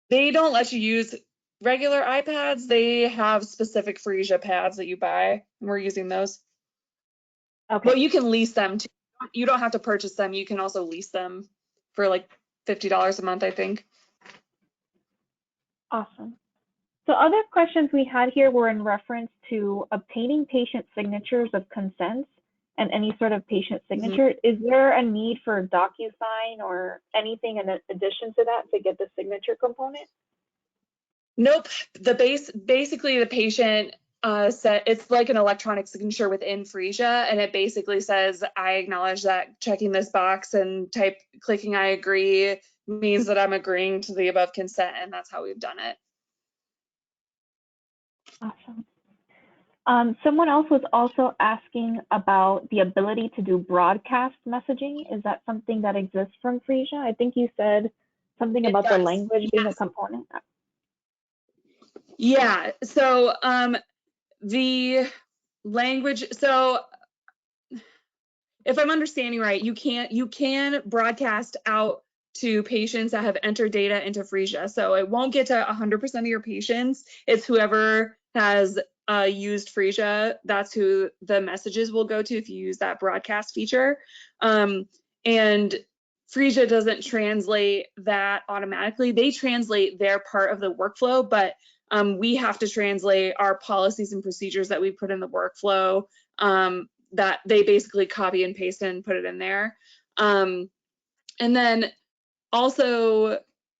they don't let you use regular iPads. They have specific Phreesia pads that you buy, and we're using those. Okay. Well, you can lease them too. You don't have to purchase them. You can also lease them for like $50 a month, I think. Awesome. So other questions we had here were in reference to obtaining patient signatures of consents and any sort of patient signature. Is there a need for DocuSign or anything in addition to that to get the signature component? Nope. Basically the patient it's like an electronic signature within Phreesia, and it basically says, I acknowledge that checking this box and clicking I agree means that I'm agreeing to the above consent, and that's how we've done it. Awesome. Someone else was also asking about the ability to do broadcast messaging. Is that something that exists from Phreesia? I think you said something about the language being a component. Yeah, so the language, so if I'm understanding right, you can broadcast out to patients that have entered data into Phreesia. So it won't get to 100% of your patients. It's whoever has used Phreesia, that's who the messages will go to if you use that broadcast feature. And Phreesia doesn't translate that automatically. They translate their part of the workflow, but we have to translate our policies and procedures that we put in the workflow, that they basically copy and paste and put it in there. And then also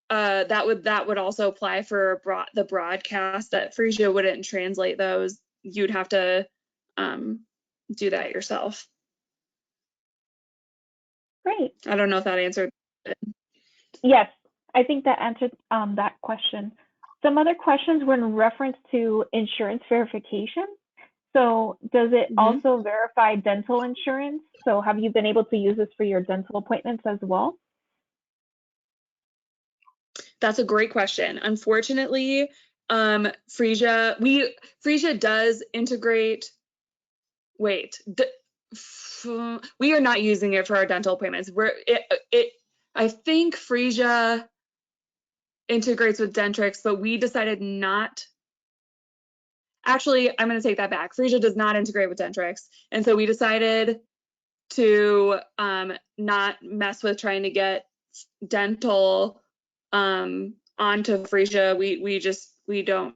that would also apply for the broadcast, that Phreesia wouldn't translate those. You'd have to do that yourself. Great. I don't know if that answered it. Yes, I think that answered that question. Some other questions were in reference to insurance verification. So does it also verify dental insurance? So have you been able to use this for your dental appointments as well? That's a great question. Unfortunately, Phreesia does integrate. We are not using it for our dental appointments. I think Phreesia integrates with Dentrix, but we decided not. Actually, I'm going to take that back. Phreesia does not integrate with Dentrix, and so we decided to not mess with trying to get dental onto Phreesia. We don't.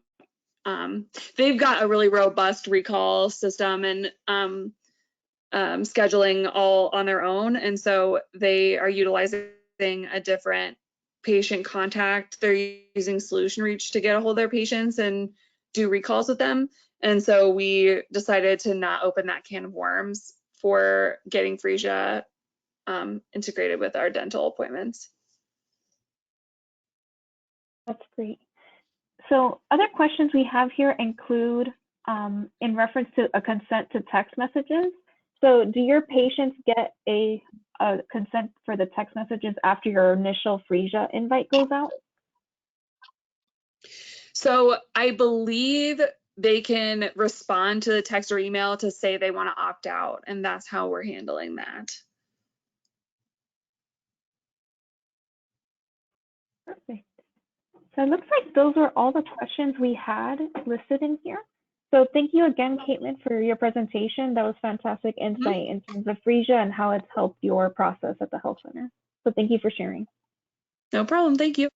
They've got a really robust recall system and scheduling all on their own, and so they are utilizing a different patient contact. They're using Solution Reach to get a hold of their patients and do recalls with them, and so we decided to not open that can of worms for getting Phreesia integrated with our dental appointments. That's great. So other questions we have here include in reference to a consent to text messages. So do your patients get a consent for the text messages after your initial Phreesia invite goes out? So I believe they can respond to the text or email to say they want to opt out, and that's how we're handling that. Perfect. So it looks like those are all the questions we had listed in here. So thank you again, Caitlin, for your presentation. That was fantastic insight in terms of Phreesia and how it's helped your process at the health center. So thank you for sharing. No problem. Thank you.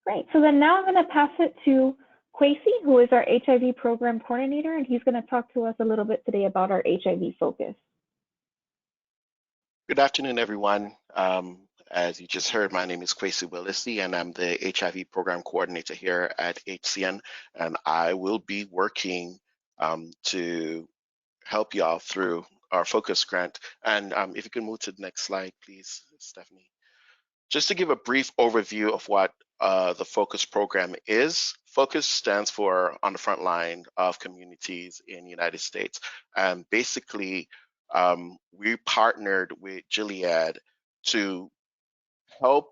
Great. So then now I'm going to pass it to Kwesi, who is our HIV program coordinator, and he's going to talk to us a little bit today about our HIV focus. Good afternoon, everyone. As you just heard, my name is Kwesi, and I'm the HIV Program Coordinator here at HCN, and I will be working to help y'all through our focus grant. And if you can move to the next slide, please, Stephanie. Just to give a brief overview of what the focus program is. Focus stands for on the front line of communities in the United States. And basically, we partnered with Gilead to help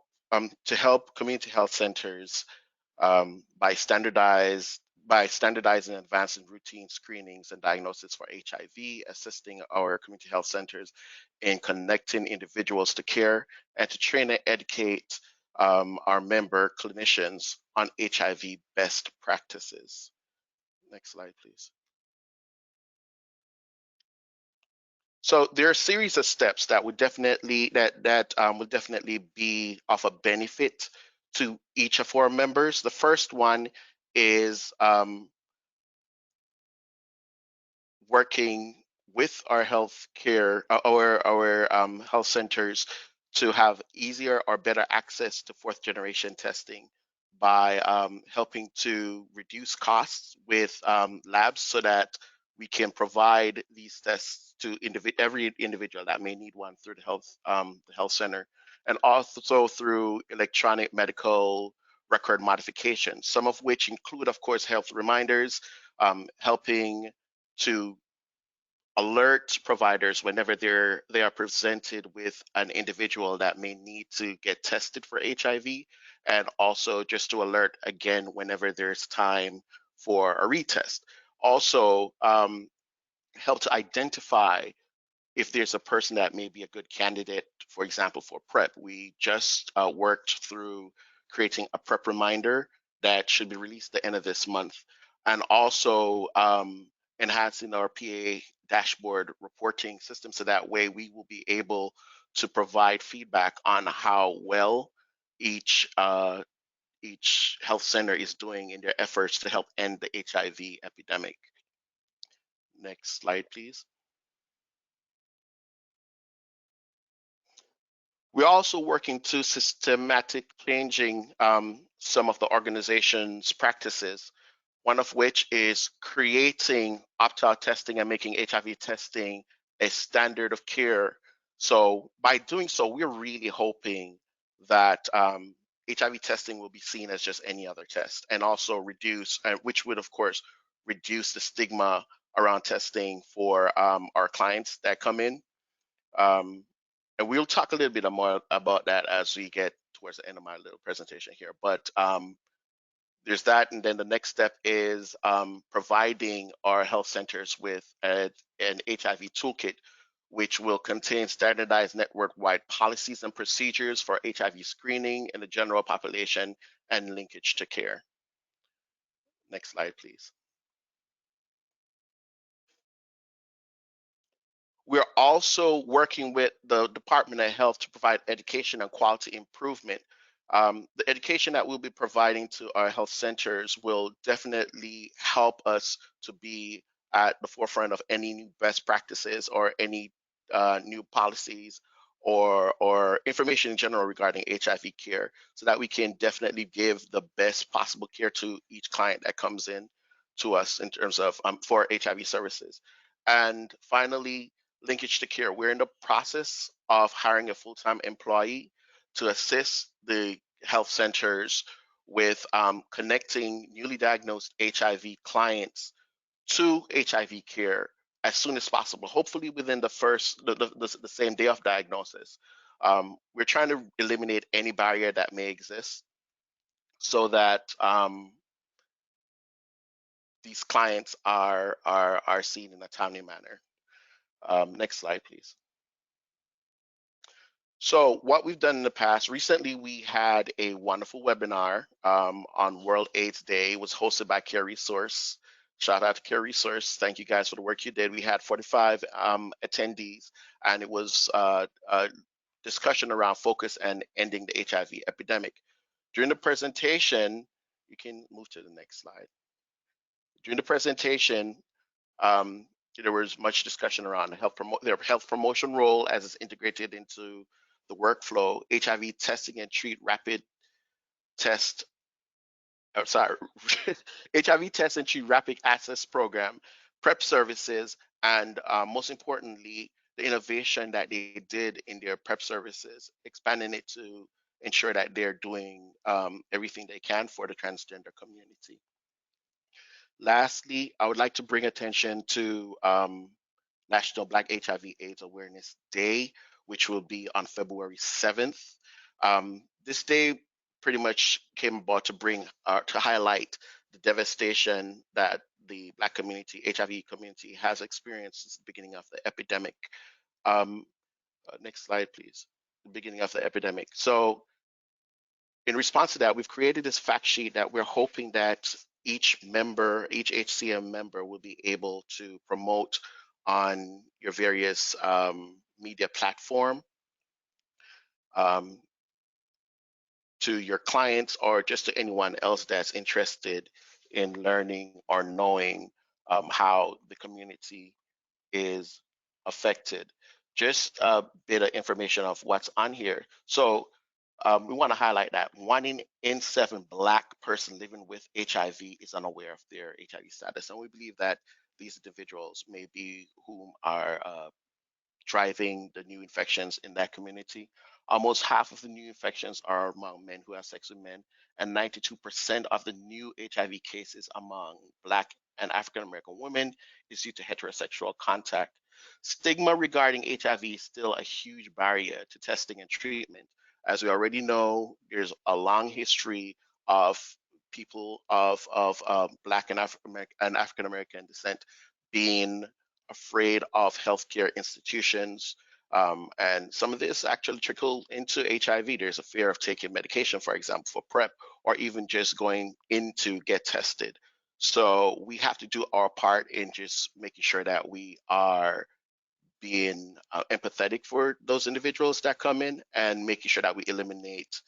community health centers by standardizing and advancing routine screenings and diagnosis for HIV, assisting our community health centers in connecting individuals to care, and to train and educate our member clinicians on HIV best practices. Next slide, please. So there are a series of steps that would definitely would definitely be of a benefit to each of our members. The first one is working with our health care, our health centers to have easier or better access to fourth generation testing by helping to reduce costs with labs so that we can provide these tests to every individual that may need one through the health center, and also through electronic medical record modifications, some of which include, of course, health reminders, helping to alert providers whenever they are presented with an individual that may need to get tested for HIV, and also just to alert again whenever there's time for a retest. Also, help to identify if there's a person that may be a good candidate, for example, for PrEP. We just worked through creating a PrEP reminder that should be released at the end of this month, and also enhancing our PA dashboard reporting system, so that way we will be able to provide feedback on how well each health center is doing in their efforts to help end the HIV epidemic. Next slide, please. We're also working to systematic changing some of the organization's practices, one of which is creating opt-out testing and making HIV testing a standard of care. So by doing so, we're really hoping that HIV testing will be seen as just any other test, and also reduce, which would of course reduce the stigma around testing for our clients that come in. And we'll talk a little bit more about that as we get towards the end of my little presentation here. But there's that, and then the next step is providing our health centers with an HIV toolkit, which will contain standardized network-wide policies and procedures for HIV screening in the general population and linkage to care. Next slide, please. We're also working with the Department of Health to provide education and quality improvement. The education that we'll be providing to our health centers will definitely help us to be at the forefront of any new best practices or any new policies or information in general regarding HIV care, so that we can definitely give the best possible care to each client that comes in to us in terms of for HIV services. And finally, Linkage to Care. We're in the process of hiring a full-time employee to assist the health centers with connecting newly diagnosed HIV clients to HIV care as soon as possible, hopefully within the same day of diagnosis. We're trying to eliminate any barrier that may exist so that these clients are seen in a timely manner. Next slide, please. So what we've done in the past, recently we had a wonderful webinar on World AIDS Day. It was hosted by Care Resource. Shout out to Care Resource. Thank you guys for the work you did. We had 45 attendees, and it was a discussion around focus and ending the HIV epidemic. During the presentation, you can move to the next slide. During the presentation, there was much discussion around their health promotion role as it's integrated into the workflow, HIV testing and treat rapid test, HIV test and treat rapid access program, PrEP services, and most importantly, the innovation that they did in their PrEP services, expanding it to ensure that they're doing everything they can for the transgender community. Lastly, I would like to bring attention to National Black HIV/AIDS Awareness Day, which will be on February 7th. This day pretty much came about to bring to highlight the devastation that the Black community, HIV community, has experienced since the beginning of the epidemic. Next slide, please. The beginning of the epidemic. So, in response to that, we've created this fact sheet that we're hoping that each member, each HCM member, will be able to promote on your various media platform to your clients or just to anyone else that's interested in learning or knowing how the community is affected. Just a bit of information of what's on here. So we want to highlight that 1 in 7 Black person living with HIV is unaware of their HIV status. And we believe that these individuals may be whom are driving the new infections in that community. Almost half of the new infections are among men who have sex with men, and 92% of the new HIV cases among Black and African American women is due to heterosexual contact. Stigma regarding HIV is still a huge barrier to testing and treatment. As we already know, there's a long history of people of Black and African American descent being afraid of healthcare institutions. And some of this actually trickled into HIV. There's a fear of taking medication, for example, for PrEP, or even just going in to get tested. So we have to do our part in just making sure that we are being empathetic for those individuals that come in and making sure that we eliminate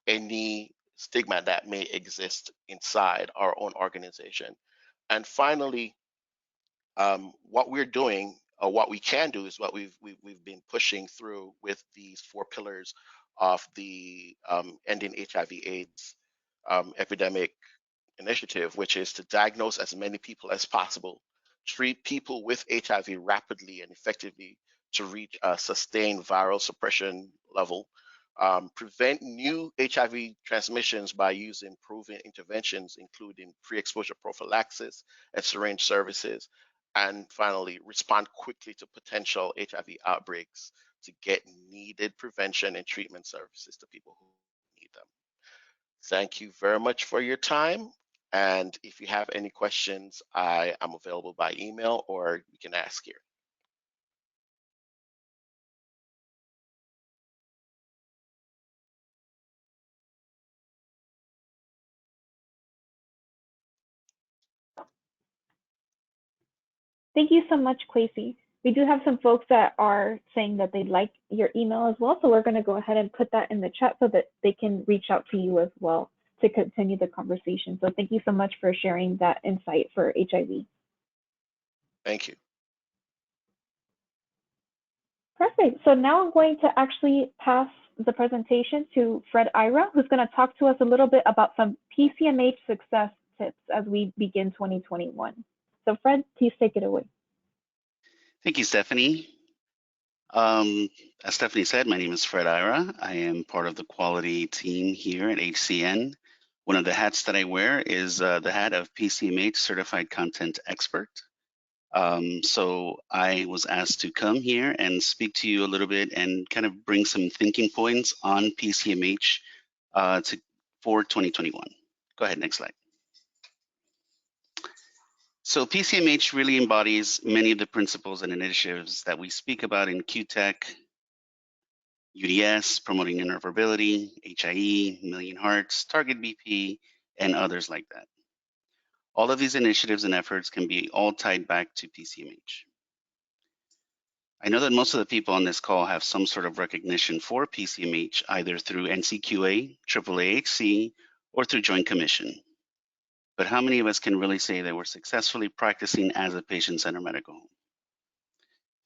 any stigma that may exist inside our own organization. And finally, what we're doing, or what we can do, is what we've been pushing through with these 4 pillars of the ending HIV/AIDS epidemic initiative, which is to diagnose as many people as possible, treat people with HIV rapidly and effectively to reach a sustained viral suppression level, prevent new HIV transmissions by using proven interventions, including pre-exposure prophylaxis and syringe services, and finally, respond quickly to potential HIV outbreaks to get needed prevention and treatment services to people who need them. Thank you very much for your time. And if you have any questions, I am available by email, or you can ask here. Thank you so much, Kwesi. We do have some folks that are saying that they'd like your email as well, so we're going to go ahead and put that in the chat so that they can reach out to you as well to continue the conversation. So thank you so much for sharing that insight for HIV. Thank you. Perfect. So now I'm going to actually pass the presentation to Fred Ira, who's going to talk to us a little bit about some PCMH success tips as we begin 2021. So Fred, please take it away. Thank you, Stephanie. As Stephanie said, my name is Fred Ira. I am part of the quality team here at HCN. One of the hats that I wear is the hat of PCMH Certified Content Expert. So I was asked to come here and speak to you a little bit and kind of bring some thinking points on PCMH for 2021. Go ahead, next slide. So PCMH really embodies many of the principles and initiatives that we speak about in QTECH, UDS, Promoting Interoperability, HIE, Million Hearts, Target BP, and others like that. All of these initiatives and efforts can be all tied back to PCMH. I know that most of the people on this call have some sort of recognition for PCMH, either through NCQA, AAAHC, or through Joint Commission. But how many of us can really say that we're successfully practicing as a patient-centered medical home?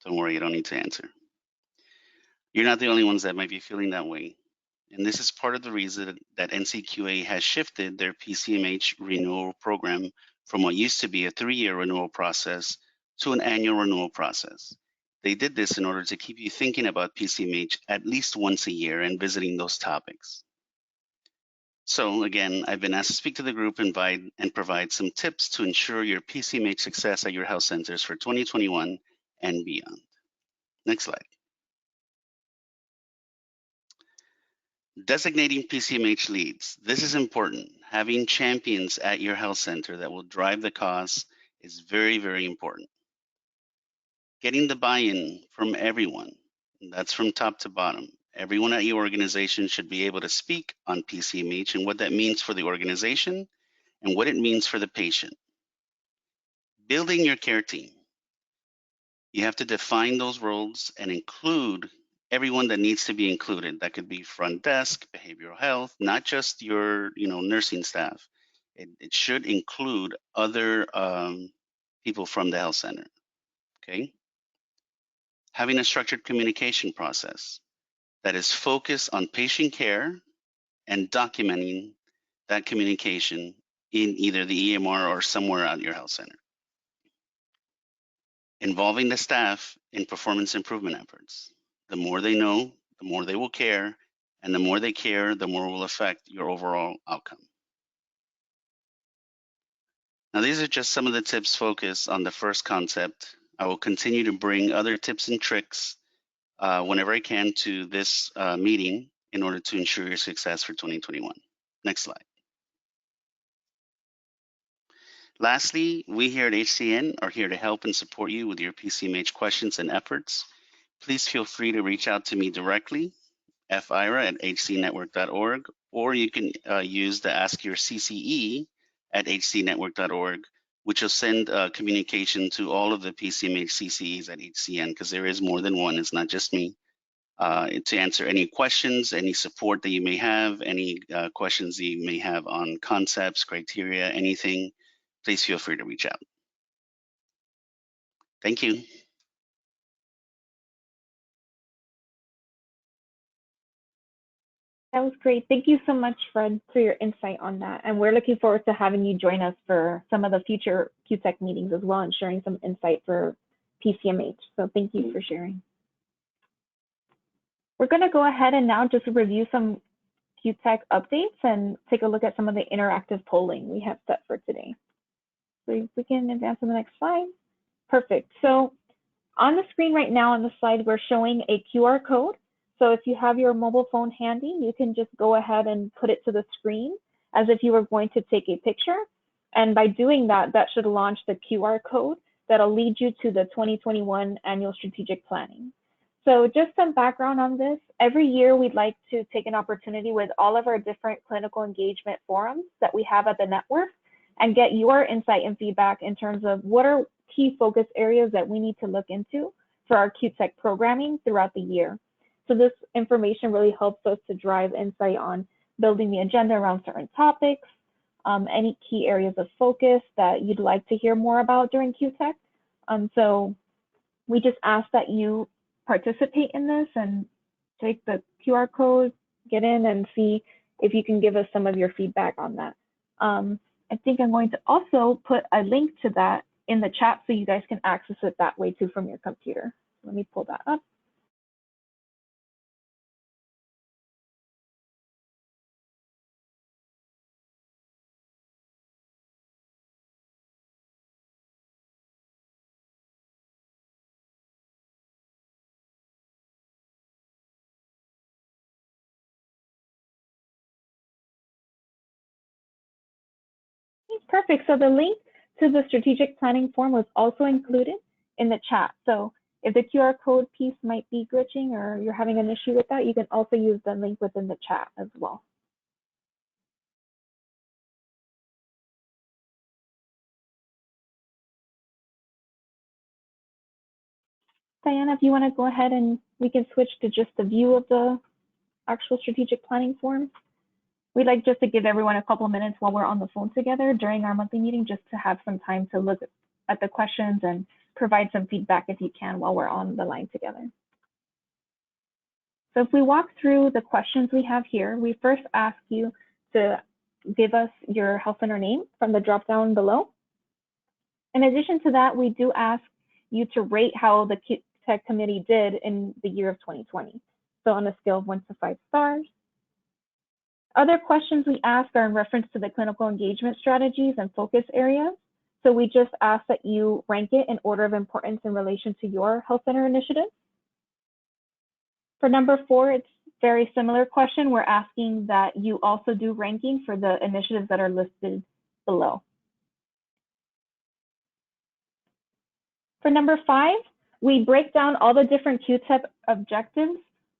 Don't worry, you don't need to answer. You're not the only ones that might be feeling that way. And this is part of the reason that NCQA has shifted their PCMH renewal program from what used to be a 3-year renewal process to an annual renewal process. They did this in order to keep you thinking about PCMH at least once a year and visiting those topics. So again, I've been asked to speak to the group and provide some tips to ensure your PCMH success at your health centers for 2021 and beyond. Next slide. Designating PCMH leads. This is important. Having champions at your health center that will drive the cause is very, very important. Getting the buy-in from everyone. That's from top to bottom. Everyone at your organization should be able to speak on PCMH and what that means for the organization and what it means for the patient. Building your care team. You have to define those roles and include everyone that needs to be included. That could be front desk, behavioral health, not just your nursing staff. It should include other people from the health center, okay? Having a structured communication process that is focused on patient care and documenting that communication in either the EMR or somewhere at your health center. Involving the staff in performance improvement efforts. The more they know, the more they will care, and the more they care, the more will affect your overall outcome. Now, these are just some of the tips focused on the first concept. I will continue to bring other tips and tricks whenever I can to this meeting in order to ensure your success for 2021. Next slide. Lastly, we here at HCN are here to help and support you with your PCMH questions and efforts. Please feel free to reach out to me directly, fira@hcnetwork.org, or you can use the Ask Your CCE at hcnetwork.org, which will send communication to all of the PCMH CCEs at HCN, because there is more than one, it's not just me, to answer any questions, any support that you may have, any questions that you may have on concepts, criteria, anything. Please feel free to reach out. Thank you. That was great. Thank you so much, Fred, for your insight on that. And we're looking forward to having you join us for some of the future QTECH meetings as well and sharing some insight for PCMH. So thank you for sharing. We're going to go ahead and now just review some QTECH updates and take a look at some of the interactive polling we have set for today. So if we can advance to the next slide. Perfect. So on the screen right now on the slide, we're showing a QR code. So if you have your mobile phone handy, you can just go ahead and put it to the screen as if you were going to take a picture. And by doing that, that should launch the QR code that'll lead you to the 2021 Annual Strategic Planning. So just some background on this. Every year, we'd like to take an opportunity with all of our different clinical engagement forums that we have at the network and get your insight and feedback in terms of what are key focus areas that we need to look into for our QTECH programming throughout the year. So this information really helps us to drive insight on building the agenda around certain topics, any key areas of focus that you'd like to hear more about during QTECH. So we just ask that you participate in this and take the QR code, get in and see if you can give us some of your feedback on that. I think I'm going to also put a link to that in the chat so you guys can access it that way too from your computer. Let me pull that up. Perfect. So the link to the strategic planning form was also included in the chat. So if the QR code piece might be glitching or you're having an issue with that, you can also use the link within the chat as well. Diana, if you want to go ahead and we can switch to just the view of the actual strategic planning form. We'd like just to give everyone a couple of minutes while we're on the phone together during our monthly meeting, just to have some time to look at the questions and provide some feedback if you can while we're on the line together. So if we walk through the questions we have here, we first ask you to give us your health center name from the drop-down below. In addition to that, we do ask you to rate how the QTECH committee did in the year of 2020. So on a scale of 1 to 5 stars. Other questions we ask are in reference to the clinical engagement strategies and focus areas. So we just ask that you rank it in order of importance in relation to your health center initiative. For number 4, it's very similar question. We're asking that you also do ranking for the initiatives that are listed below. For number 5, we break down all the different QTECH objectives,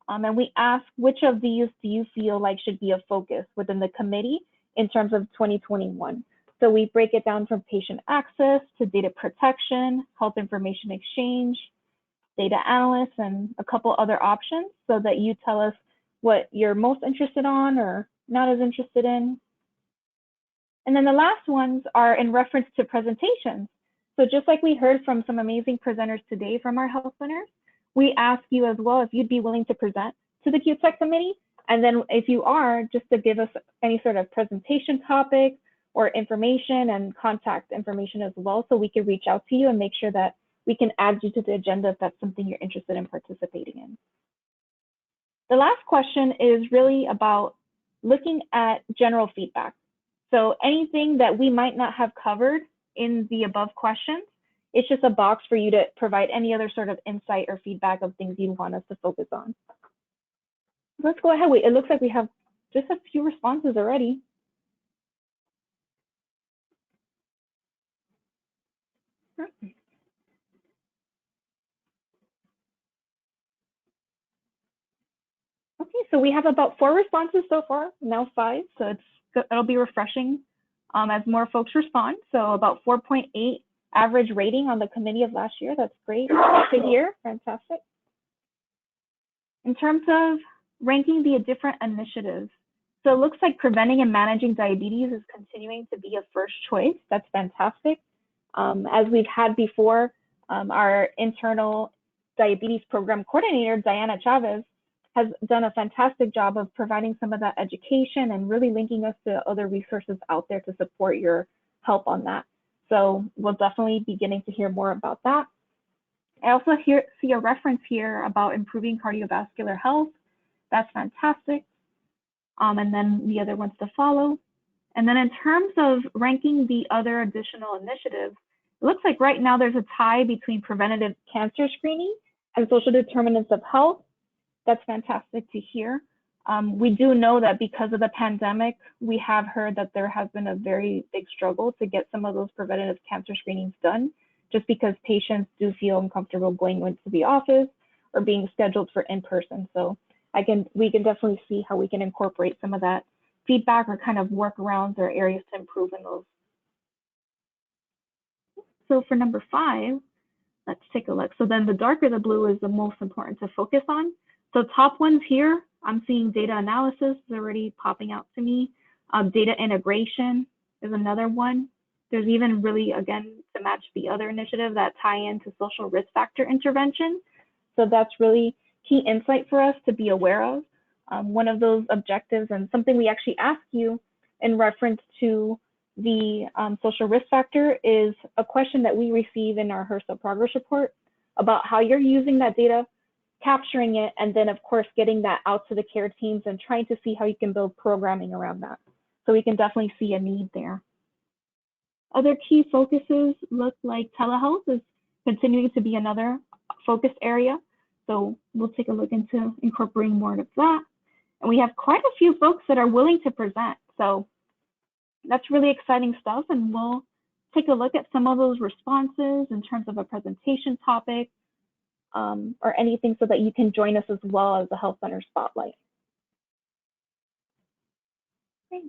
and we ask which of these do you feel like should be a focus within the committee in terms of 2021. So we break it down from patient access to data protection, health information exchange, data analysts, and a couple other options so that you tell us what you're most interested on or not as interested in. And then the last ones are in reference to presentations. So just like we heard from some amazing presenters today from our health centers, we ask you as well if you'd be willing to present to the QTECH committee. And then if you are, just to give us any sort of presentation topic or information and contact information as well, so we can reach out to you and make sure that we can add you to the agenda if that's something you're interested in participating in. The last question is really about looking at general feedback. So anything that we might not have covered in the above questions, it's just a box for you to provide any other sort of insight or feedback of things you want us to focus on. Let's go ahead. It looks like we have just a few responses already. Okay, so we have about 4 responses so far, now 5, so it'll be refreshing as more folks respond. So about 4.8 average rating on the committee of last year. That's great to hear, fantastic. In terms of ranking the different initiatives, so it looks like preventing and managing diabetes is continuing to be a first choice. That's fantastic. As we've had before, our internal diabetes program coordinator, Diana Chavez, has done a fantastic job of providing some of that education and really linking us to other resources out there to support your help on that. So we'll definitely be getting to hear more about that. I also see a reference here about improving cardiovascular health. That's fantastic. And then the other ones to follow. And then in terms of ranking the other additional initiatives, it looks like right now there's a tie between preventative cancer screening and social determinants of health. That's fantastic to hear. We do know that because of the pandemic, we have heard that there has been a very big struggle to get some of those preventative cancer screenings done, just because patients do feel uncomfortable going into the office or being scheduled for in-person. So we can definitely see how we can incorporate some of that feedback or kind of workarounds or areas to improve in those. So for number 5, let's take a look. So then the darker the blue is the most important to focus on. So top ones here, I'm seeing data analysis is already popping out to me. Data integration is another one. There's even really, again, to match the other initiative, that tie into social risk factor intervention. So that's really key insight for us to be aware of. One of those objectives, and something we actually ask you in reference to the social risk factor, is a question that we receive in our HRSA progress report about how you're using that data, capturing it, and then of course getting that out to the care teams and trying to see how you can build programming around that. So we can definitely see a need there. Other key focuses look like telehealth is continuing to be another focus area. So we'll take a look into incorporating more of that. And we have quite a few folks that are willing to present. So that's really exciting stuff. And we'll take a look at some of those responses in terms of a presentation topic, or anything, so that you can join us as well as the Health Center Spotlight. Great.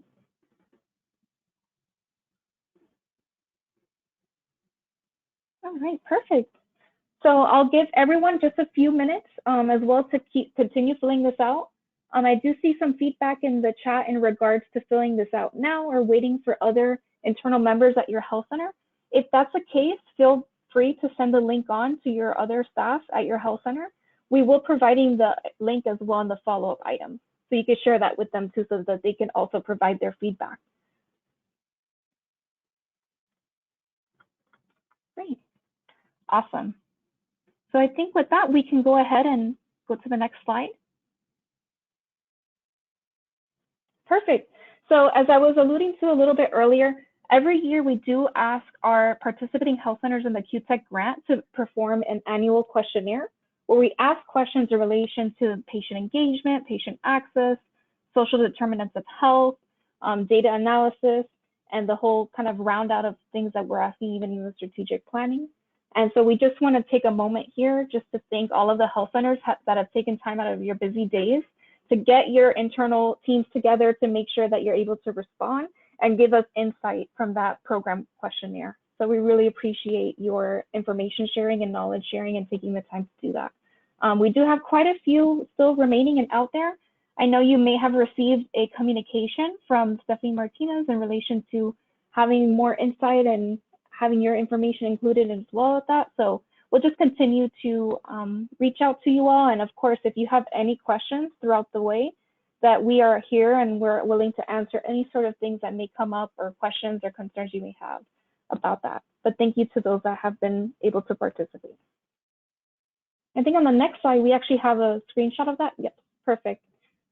All right, perfect. So I'll give everyone just a few minutes as well to continue filling this out. I do see some feedback in the chat in regards to filling this out now or waiting for other internal members at your health center. If that's the case, feel free to send the link on to your other staff at your health center. we will providing the link as well in the follow-up items. So you can share that with them too, so that they can also provide their feedback. Great, awesome. So I think with that, we can go ahead and go to the next slide. Perfect. So as I was alluding to a little bit earlier, every year we do ask our participating health centers in the QTECH grant to perform an annual questionnaire where we ask questions in relation to patient engagement, patient access, social determinants of health, data analysis, and the whole kind of round out of things that we're asking even in the strategic planning. And so we just want to take a moment here just to thank all of the health centers that have taken time out of your busy days to get your internal teams together to make sure that you're able to respond and give us insight from that program questionnaire. So we really appreciate your information sharing and knowledge sharing and taking the time to do that. We do have quite a few still remaining and out there. I know you may have received a communication from Stephanie Martinez in relation to having more insight and having your information included as well at that. So we'll just continue to reach out to you all. And of course, if you have any questions throughout the way, that we are here and we're willing to answer any sort of things that may come up or questions or concerns you may have about that. But thank you to those that have been able to participate. I think on the next slide, we actually have a screenshot of that. Yep, perfect.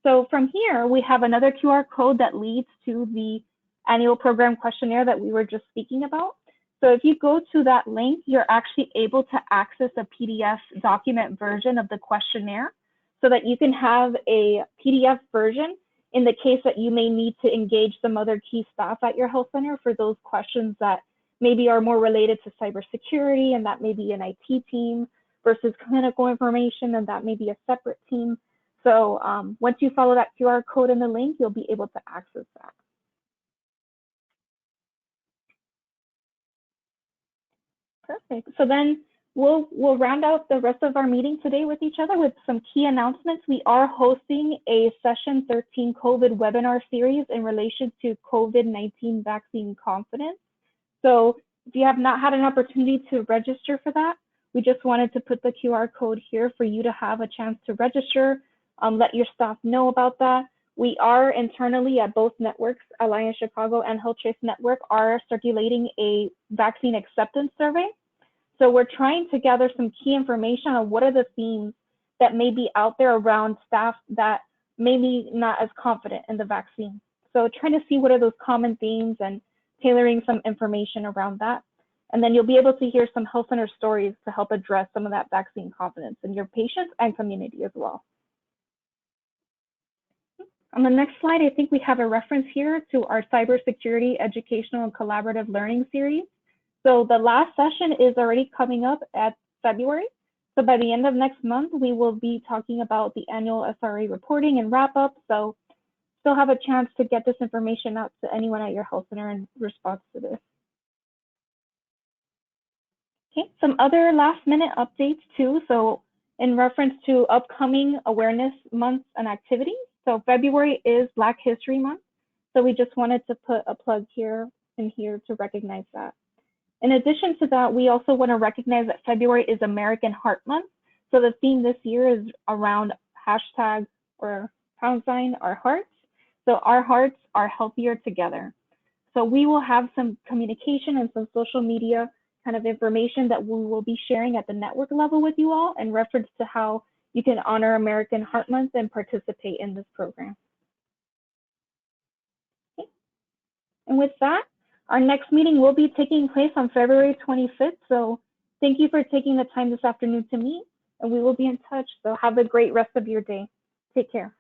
So from here, we have another QR code that leads to the annual program questionnaire that we were just speaking about. So if you go to that link, you're actually able to access a PDF document version of the questionnaire so that you can have a PDF version in the case that you may need to engage some other key staff at your health center for those questions that maybe are more related to cybersecurity, and that may be an IT team versus clinical information, and that may be a separate team. So once you follow that QR code in the link, you'll be able to access that. Perfect. So then we'll round out the rest of our meeting today with each other with some key announcements. We are hosting a Session 13 COVID webinar series in relation to COVID-19 vaccine confidence. So if you have not had an opportunity to register for that, we just wanted to put the QR code here for you to have a chance to register, let your staff know about that. We are internally at both networks, Alliance Chicago and Health Choice Network, are circulating a vaccine acceptance survey. So we're trying to gather some key information on what are the themes that may be out there around staff that may be not as confident in the vaccine. So trying to see what are those common themes and tailoring some information around that. And then you'll be able to hear some health center stories to help address some of that vaccine confidence in your patients and community as well. On the next slide, I think we have a reference here to our cybersecurity educational and collaborative learning series. So the last session is already coming up at February. So by the end of next month, we will be talking about the annual SRA reporting and wrap up. So still have a chance to get this information out to anyone at your health center in response to this. Okay, some other last minute updates too. So in reference to upcoming awareness months and activities. So February is Black History Month. So we just wanted to put a plug here and here to recognize that. In addition to that, we also want to recognize that February is American Heart Month. So the theme this year is around hashtag or # our hearts. So our hearts are healthier together. So we will have some communication and some social media kind of information that we will be sharing at the network level with you all in reference to how you can honor American Heart Month and participate in this program. Okay. And with that, our next meeting will be taking place on February 25th. So thank you for taking the time this afternoon to meet, and we will be in touch. So have a great rest of your day. Take care.